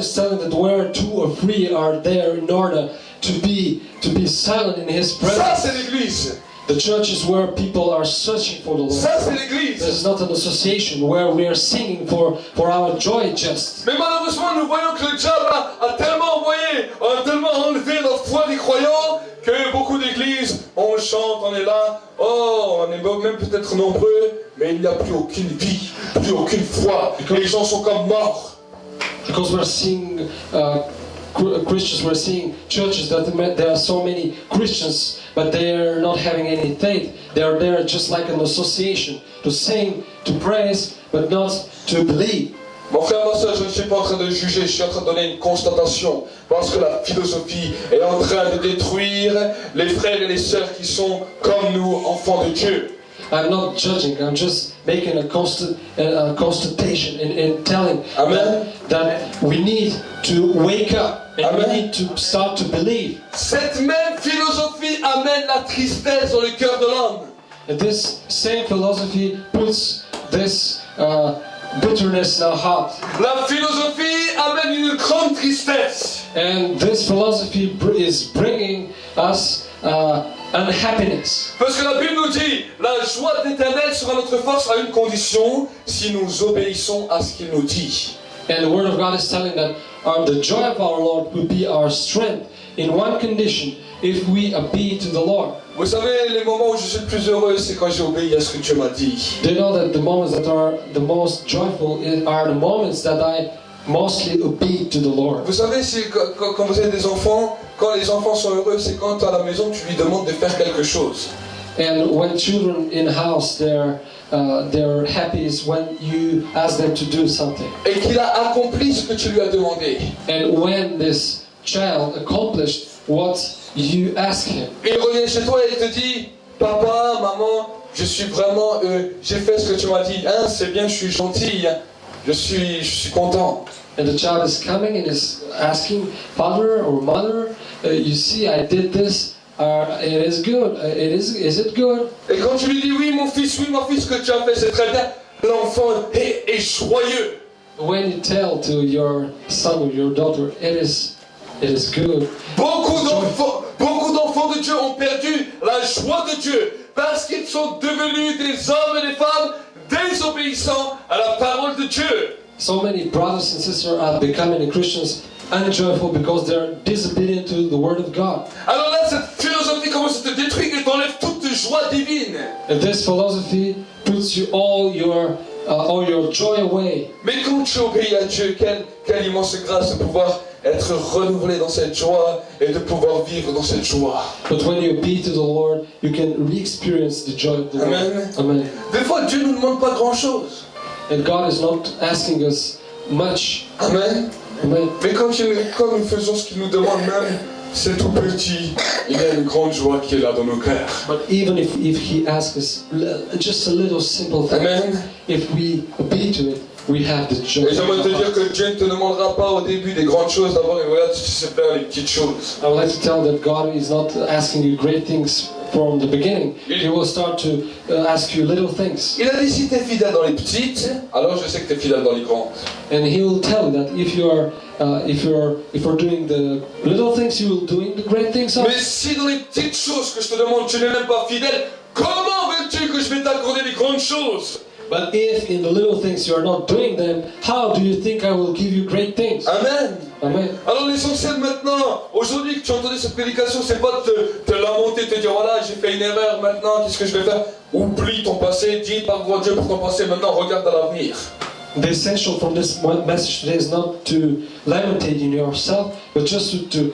is telling that where 2 or 3 are there in order to be silent in His Ça, presence. c'est l'église. The church is where people are searching for the Lord. Ça, c'est l'église. This is not an association where we are singing for our joy just. Mais malheureusement, nous voyons que le diable a tellement enlevé la foi des croyants que beaucoup d'églises, on chante, on est là, on est même peut-être nombreux, mais il n'y a plus aucune vie, plus aucune foi. Les gens sont comme morts. Because we're seeing Christians, we're seeing churches that there are so many Christians, but they are not having any faith. They are there just like an association to sing, to praise, but not to believe. Mon frère, ma soeur, je ne suis pas en train de juger, je suis en train de donner une constatation. Parce que la philosophie est en train de détruire les frères et les sœurs qui sont comme nous, enfants de Dieu. I'm not judging, I'm just making a constatation and telling Amen. that we need to wake up and Amen. we need to start to believe. Cette même philosophie amène la tristesse dans le cœur de l'homme. And this same philosophy puts this bitterness in our heart. La philosophie amène une grande tristesse. And this philosophy is bringing us unhappiness. Parce que la Bible nous dit, la joie de l'Éternel sera notre force à une condition, si nous obéissons à ce qu'il nous dit. And the Word of God is telling that the joy of our Lord will be our strength in one condition, if we obey to the Lord. Vous savez, les moments où je suis le plus heureux, c'est quand j'ai obéi à ce que Dieu m'a dit. Do you know that the moments that are the most joyful are the moments that I mostly obey to the Lord? Vous savez, quand vous avez des enfants, quand les enfants sont heureux, c'est quand à la maison tu lui demandes de faire quelque chose. And when children in house they're happy is when you ask them to do something. Et qu'il a accompli ce que tu lui as demandé. And when this child accomplished what you ask him. Il revient chez toi et il te dit, papa, maman, je suis vraiment, j'ai fait ce que tu m'as dit. Hein, c'est bien, je suis gentil, hein. Je suis content. And the child is coming and is asking, father or mother, you see, I did this. It is good. Is it good? Et quand tu lui dis oui mon fils, ce que tu as fait c'est très bien, l'enfant est joyeux. When you tell to your son or your daughter, it is good. Beaucoup d'enfants de Dieu ont perdu la joie de Dieu parce qu'ils sont devenus des hommes et des femmes désobéissants à la parole de Dieu. So many brothers and sisters are becoming Christians unjoyful because they're disobedient to the Word of God. Alors là, cette philosophie commence à te détruire et t'enlève toute joie divine. And this philosophy puts you all your joy away. Mais quand tu obéis à Dieu, quelle immense grâce de pouvoir être renouvelé dans cette joie et de pouvoir vivre dans cette joie. But when you obey to the Lord, you can re-experience the joy of the Amen. Lord. Amen. Des fois, Dieu ne nous demande pas grand-chose. And God is not asking us much. Amen. Amen. Mais quand nous faisons ce qu'il nous demande même, c'est tout petit, il y a une grande joie qui est là dans nos cœurs. But even if He asks us just a little simple thing, Amen. if we obey to it, we have the joy. Et j'aimerais te dire que Dieu ne te demandera pas au début des grandes choses, d'abord et voilà, tu sais faire les petites choses. I would like to tell that God is not asking you great things from the beginning. He will start to ask you little things. Il a dit si tu es fidèle dans les petites, alors je sais que tu es fidèle dans les grandes. And He will tell you that if you're doing the little things, you will doing the great things also. Mais si dans les petites choses que je te demande, tu n'es même pas fidèle, comment veux-tu que je vais t'accorder les grandes choses? But if in the little things you are not doing them, how do you think I will give you great things? Amen. Amen. Alors l'essentiel maintenant, aujourd'hui que tu as entendu cette prédication, c'est pas de te lamenter, te dire voilà j'ai fait une erreur maintenant, qu'est-ce que je vais faire? Oublie ton passé, dis pardon à Dieu pour ton passé, maintenant regarde à l'avenir. The essential from this message today is not to lamentate in yourself, but just to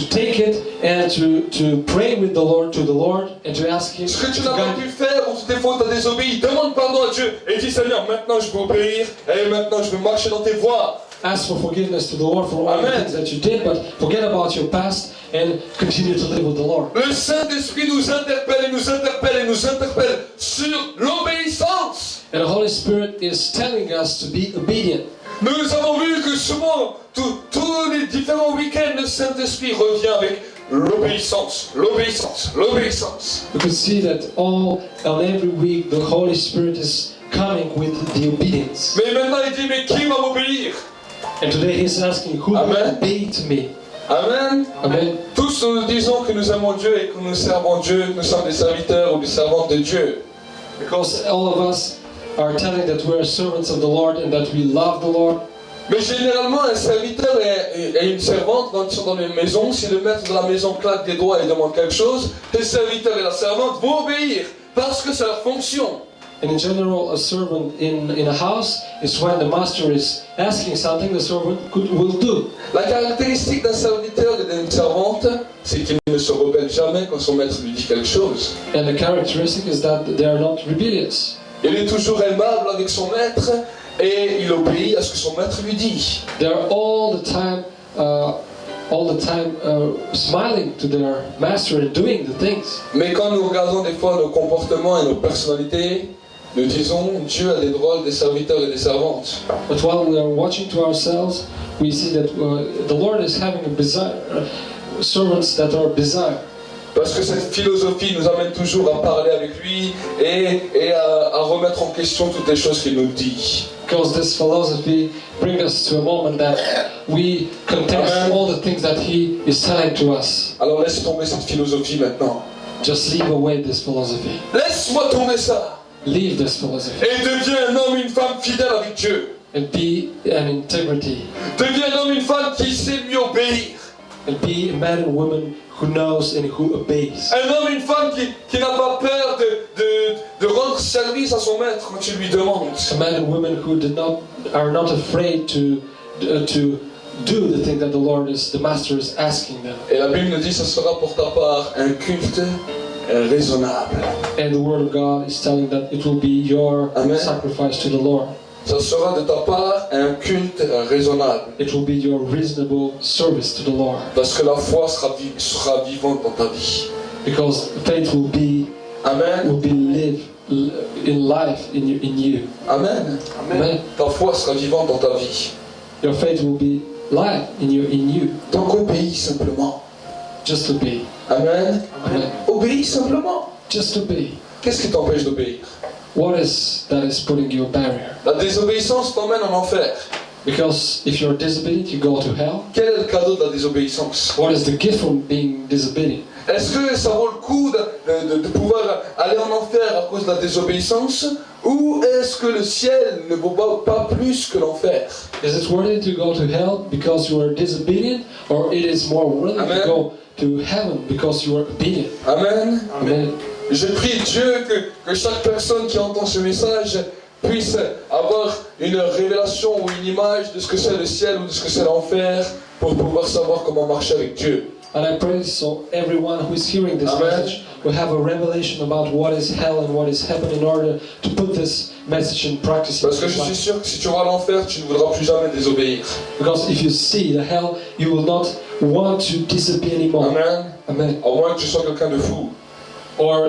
take it and to pray with the Lord, to the Lord, and to ask Him Ce que tu to n'as pas guide pu you. faire ou des fois tu as désobéi, demande pardon à Dieu et dis Seigneur, maintenant je vais obéir et maintenant je vais marcher dans tes voies. Ask for forgiveness to the Lord for all the Amen. things that you did, but forget about your past and continue to live with the Lord. Le Saint-Esprit nous interpelle et nous interpelle et nous interpelle sur l'obéissance. And the Holy Spirit is telling us to be obedient. Nous avons vu que souvent, tous les différents week-ends, le Saint-Esprit revient avec l'obéissance, l'obéissance, l'obéissance. We could see that on every week the Holy Spirit is coming with the obedience. Mais maintenant il dit, mais qui va m'obéir? And today He's asking, who will Amen. be to me? Amen. Amen. Tous nous disons que nous aimons Dieu et que nous servons Dieu, nous sommes des serviteurs ou des servantes de Dieu. Because all of us are telling that we are servants of the Lord and that we love the Lord. Mais généralement, un serviteur et une servante, quand ils sont dans une maison, si le maître de la maison claque des doigts et demande quelque chose, le serviteur et la servante vont obéir parce que c'est leur fonction. And in general, a servant in a house is when the master is asking something, the servant will do. La caractéristique d'un serviteur et d'une servante, c'est qu'il ne se rebelle jamais quand son maître lui dit quelque chose. And the characteristic is that they are not rebellious. Il est toujours aimable avec son maître et il obéit à ce que son maître lui dit. They are all the time smiling to their master and doing the things. Mais quand nous regardons des fois nos comportements et nos personnalités, nous disons Dieu a des drôles, des serviteurs et des servantes. But while we are watching to ourselves, we see that the Lord is having a bizarre servants that are bizarre. Parce que cette philosophie nous amène toujours à parler avec lui et à remettre en question toutes les choses qu'il nous dit. Because this philosophy brings us to a moment that we contest Amen. all the things that He is telling to us. Alors laisse tomber cette philosophie maintenant. Just leave away this philosophy. Laisse-moi tomber ça. Leave this philosophy Et deviens un homme, une femme fidèle avec Dieu. and be an integrity Deviens un homme, une femme qui sait lui obéir. and be a man and woman who knows and who obeys. Un homme, une femme qui n'a pas peur de rendre service à son maître quand il lui demande. A man and woman who are not afraid to do the thing that the master is asking them. Et la Bible nous dit, ce sera pour ta part un culte raisonnable. And the word of God is telling that it will be your Amen. sacrifice to the Lord. Ce sera de ta part un culte raisonnable. It will be your reasonable service to the Lord. Parce que la foi sera vivante dans ta vie. Because faith will be Amen. live in life in you. Amen. Amen. Ta foi sera vivante dans ta vie. Your faith will be life in you. Donc obéis simplement. Just obey. Amen. Amen. Obéis simplement. Just obey. Qu'est-ce qui t'empêche d'obéir? What is that is putting you a barrier? La désobéissance t'emmène en enfer. Because if you're disobedient, you go to hell. Quel est le cadeau de la désobéissance? What is the gift from being disobedient? Est-ce que ça vaut le coup de pouvoir aller en enfer à cause de la désobéissance? Ou est-ce que le ciel ne vaut pas plus que l'enfer? Is it worthy to go to hell because you are disobedient, or it is more worthy Amen. to go to heaven because you are obedient? Amen. Amen. Je prie Dieu que chaque personne qui entend ce message puisse avoir une révélation ou une image de ce que c'est le ciel ou de ce que c'est l'enfer pour pouvoir savoir comment marcher avec Dieu. And I pray so everyone who is hearing this Amen. message will have a revelation about what is hell and what is heaven in order to put this message in practice. Parce que je suis sûr que si tu vas à l'enfer, tu ne voudras plus jamais désobéir. Because if you see the hell, you will not want to disobey anymore. Amen. Amen. À moins que tu sois quelqu'un de fou. Or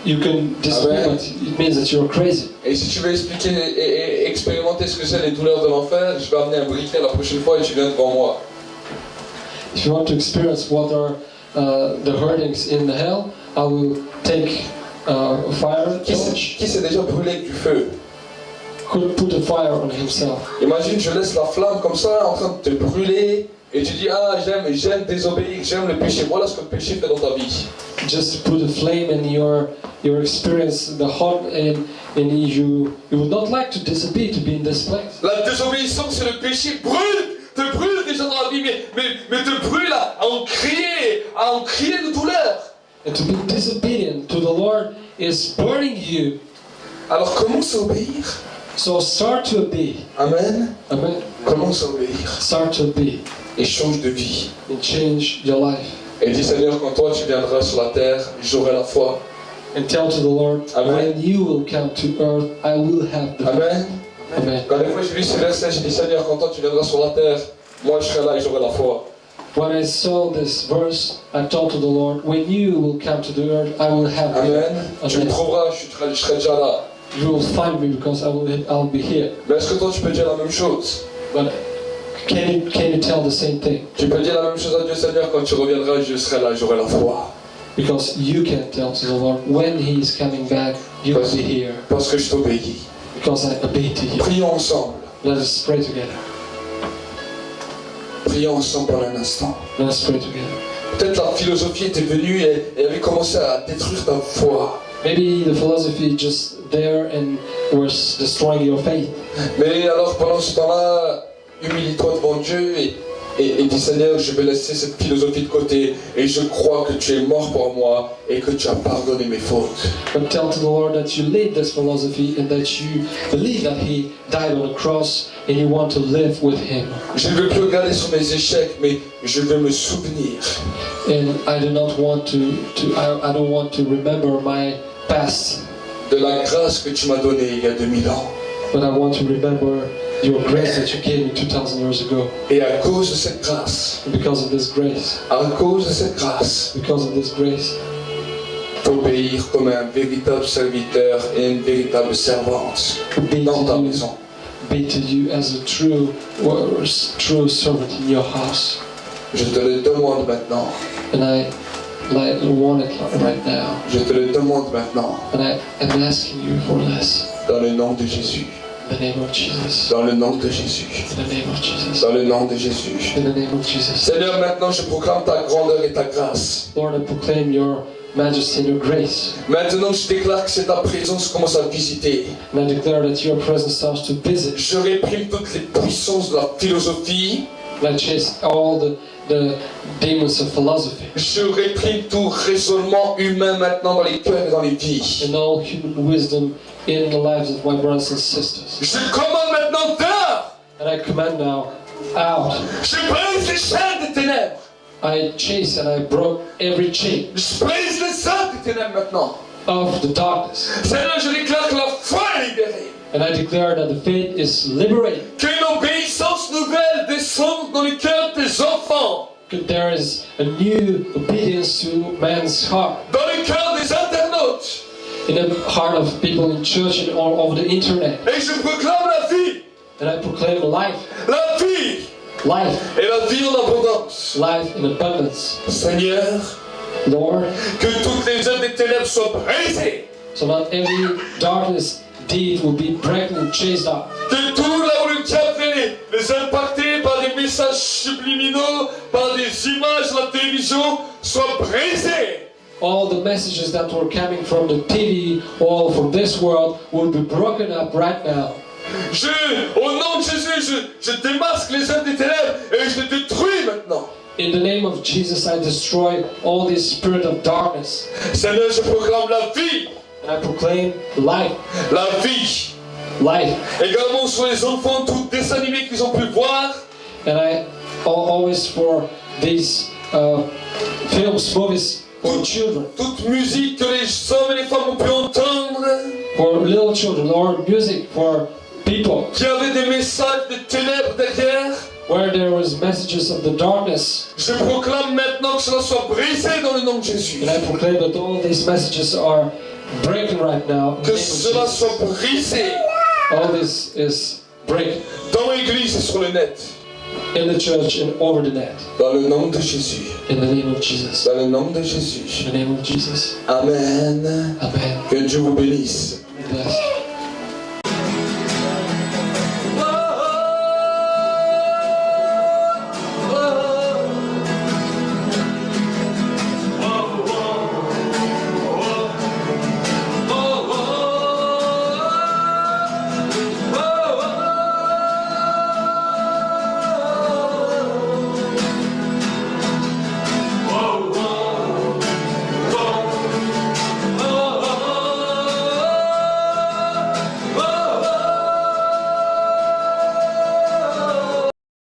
you can disobey, Amen. but it means that you're crazy. Et si tu veux expliquer et expérimenter ce que c'est les douleurs de l'enfer, je vais amener un briquet la prochaine fois et tu viens devant moi. If you want to experience what are the hurtings in the hell, I will take a fire torch. Qui s'est déjà brûlé avec du feu? Could put a fire on himself. Imagine, je laisse la flamme comme ça en train de te brûler et tu dis ah j'aime désobéir, j'aime le péché. Voilà ce que le péché fait dans ta vie. Just put a flame in your experience, the hot, and you would not like to disobey to be in this place. La désobéissance c'est le péché te brûle déjà dans la vie, mais te brûle à en crier de douleur. And to be disobedient to the Lord is burning you. Alors commence à obéir. So start to obey. Amen. Amen. Commence à obéir Start to obey et change de vie. and change your life. Et dis Seigneur, quand toi tu viendras sur la terre, j'aurai la foi. And tell to the Lord, Amen. when you will come to earth, I will have the Amen. Amen. Quand des fois j'ai lu ces versets, j'ai dit Seigneur, quand toi tu viendras sur la terre, moi je serai là et j'aurai la foi. When I saw this verse, I told to the Lord, when you will come to the earth, I will have the Amen. Tu me trouveras, je serai déjà là. You will find me because I'll be here. Mais est-ce que toi tu peux dire la même chose? But can you tell the same thing? Tu peux dire la même chose à Dieu, Seigneur, quand tu reviendras, je serai là, j'aurai la foi. Because you can tell to the Lord, when He is coming back, you will be here. Parce que je t'obéis. Because I obey to you. Prions ensemble. Let us pray together. Prions ensemble pendant un instant. Let's pray together. Peut-être la philosophie était venue et avait commencé à détruire ta foi. Maybe the philosophy just there and was destroying your faith. Mais alors pendant ce temps-là, humilie-toi devant Dieu et dis Seigneur, je vais laisser cette philosophie de côté et je crois que tu es mort pour moi et que tu as pardonné mes fautes. But tell to the Lord that you leave this philosophy and that you believe that He died on the cross and you want to live with Him. Je ne veux plus regarder sur mes échecs, mais je veux me souvenir And I do not want I don't want to remember my past, de la grâce que tu m'as donnée il y a 2000 ans. but I want to remember your grace that you gave me 2,000 years ago. Et à cause de cette grâce, And because of this grace, because of this grace, t'obéir comme un véritable serviteur et une véritable servante dans ta maison. be to you as a true servant in your house. Je te le demande maintenant. And I want it right now. Je te le demande maintenant. And I am asking you for this. Dans le nom de Jésus. In the name of Jesus. Dans le nom de Jésus. In the name of Jesus. Dans le nom de Jésus. In the name of Jesus. Seigneur, maintenant je proclame ta grandeur et ta grâce. Lord, I proclaim your majesty and your grace. Maintenant je déclare que c'est ta présence commence à visiter. And I declare that your presence starts to visit. Je réprime toutes les puissances de la philosophie. And I chase all the demons of philosophy. Je réprime tout raisonnement humain maintenant dans les cœurs et dans les vies. And all human wisdom in the lives of my brothers and sisters. Je commande maintenant dehors. And I command now, out. Je brise les chaînes des ténèbres. I chase and I broke every chain Je brise les œuvres des ténèbres maintenant. of the darkness. Seigneur, je déclare que la foi est libérée. And I declare that the faith is liberated. Qu'une obéissance nouvelle descende dans le cœur des enfants. There is a new obedience to man's heart. Dans le cœur des internautes. In the heart of people in church and all over the internet. Et je proclame la vie. And I proclaim life. La vie. Life. Et la vie en abondance. Life in abundance. Seigneur, Lord, que toutes les œuvres des ténèbres soient brisées. so that every darkness deed will be broken and chased out. Que tout là où le diable les impacter par des messages subliminaux, par des images à la télévision, soit brisé. All the messages that were coming from the TV or from this world will be broken up right now. Au nom de Jésus, je démasque les œuvres des ténèbres et je les détruis maintenant. In the name of Jesus, I destroy all this spirit of darkness. Seigneur, je proclame la vie. And I proclaim life. La vie. Life. Également sur les enfants, tous dessins animés qu'ils ont pu voir. And I always for these films, movies for children. Toute musique que les hommes et les femmes ont pu entendre. For little children, or music for people. Qui avait des messages de ténèbres derrière. Where there was messages of the darkness. Je proclame maintenant que cela soit brisé dans le nom de Jésus. And I proclaim that all these messages are breaking right now. Que cela soit brisé. All this is breaking. Dans l'église et sur le net. In the church and over the net. Dans le nom de Jésus. In the name of Jesus. Dans le nom de Jésus. In the name of Jesus. Amen. Amen. Que Dieu vous bénisse. Bless.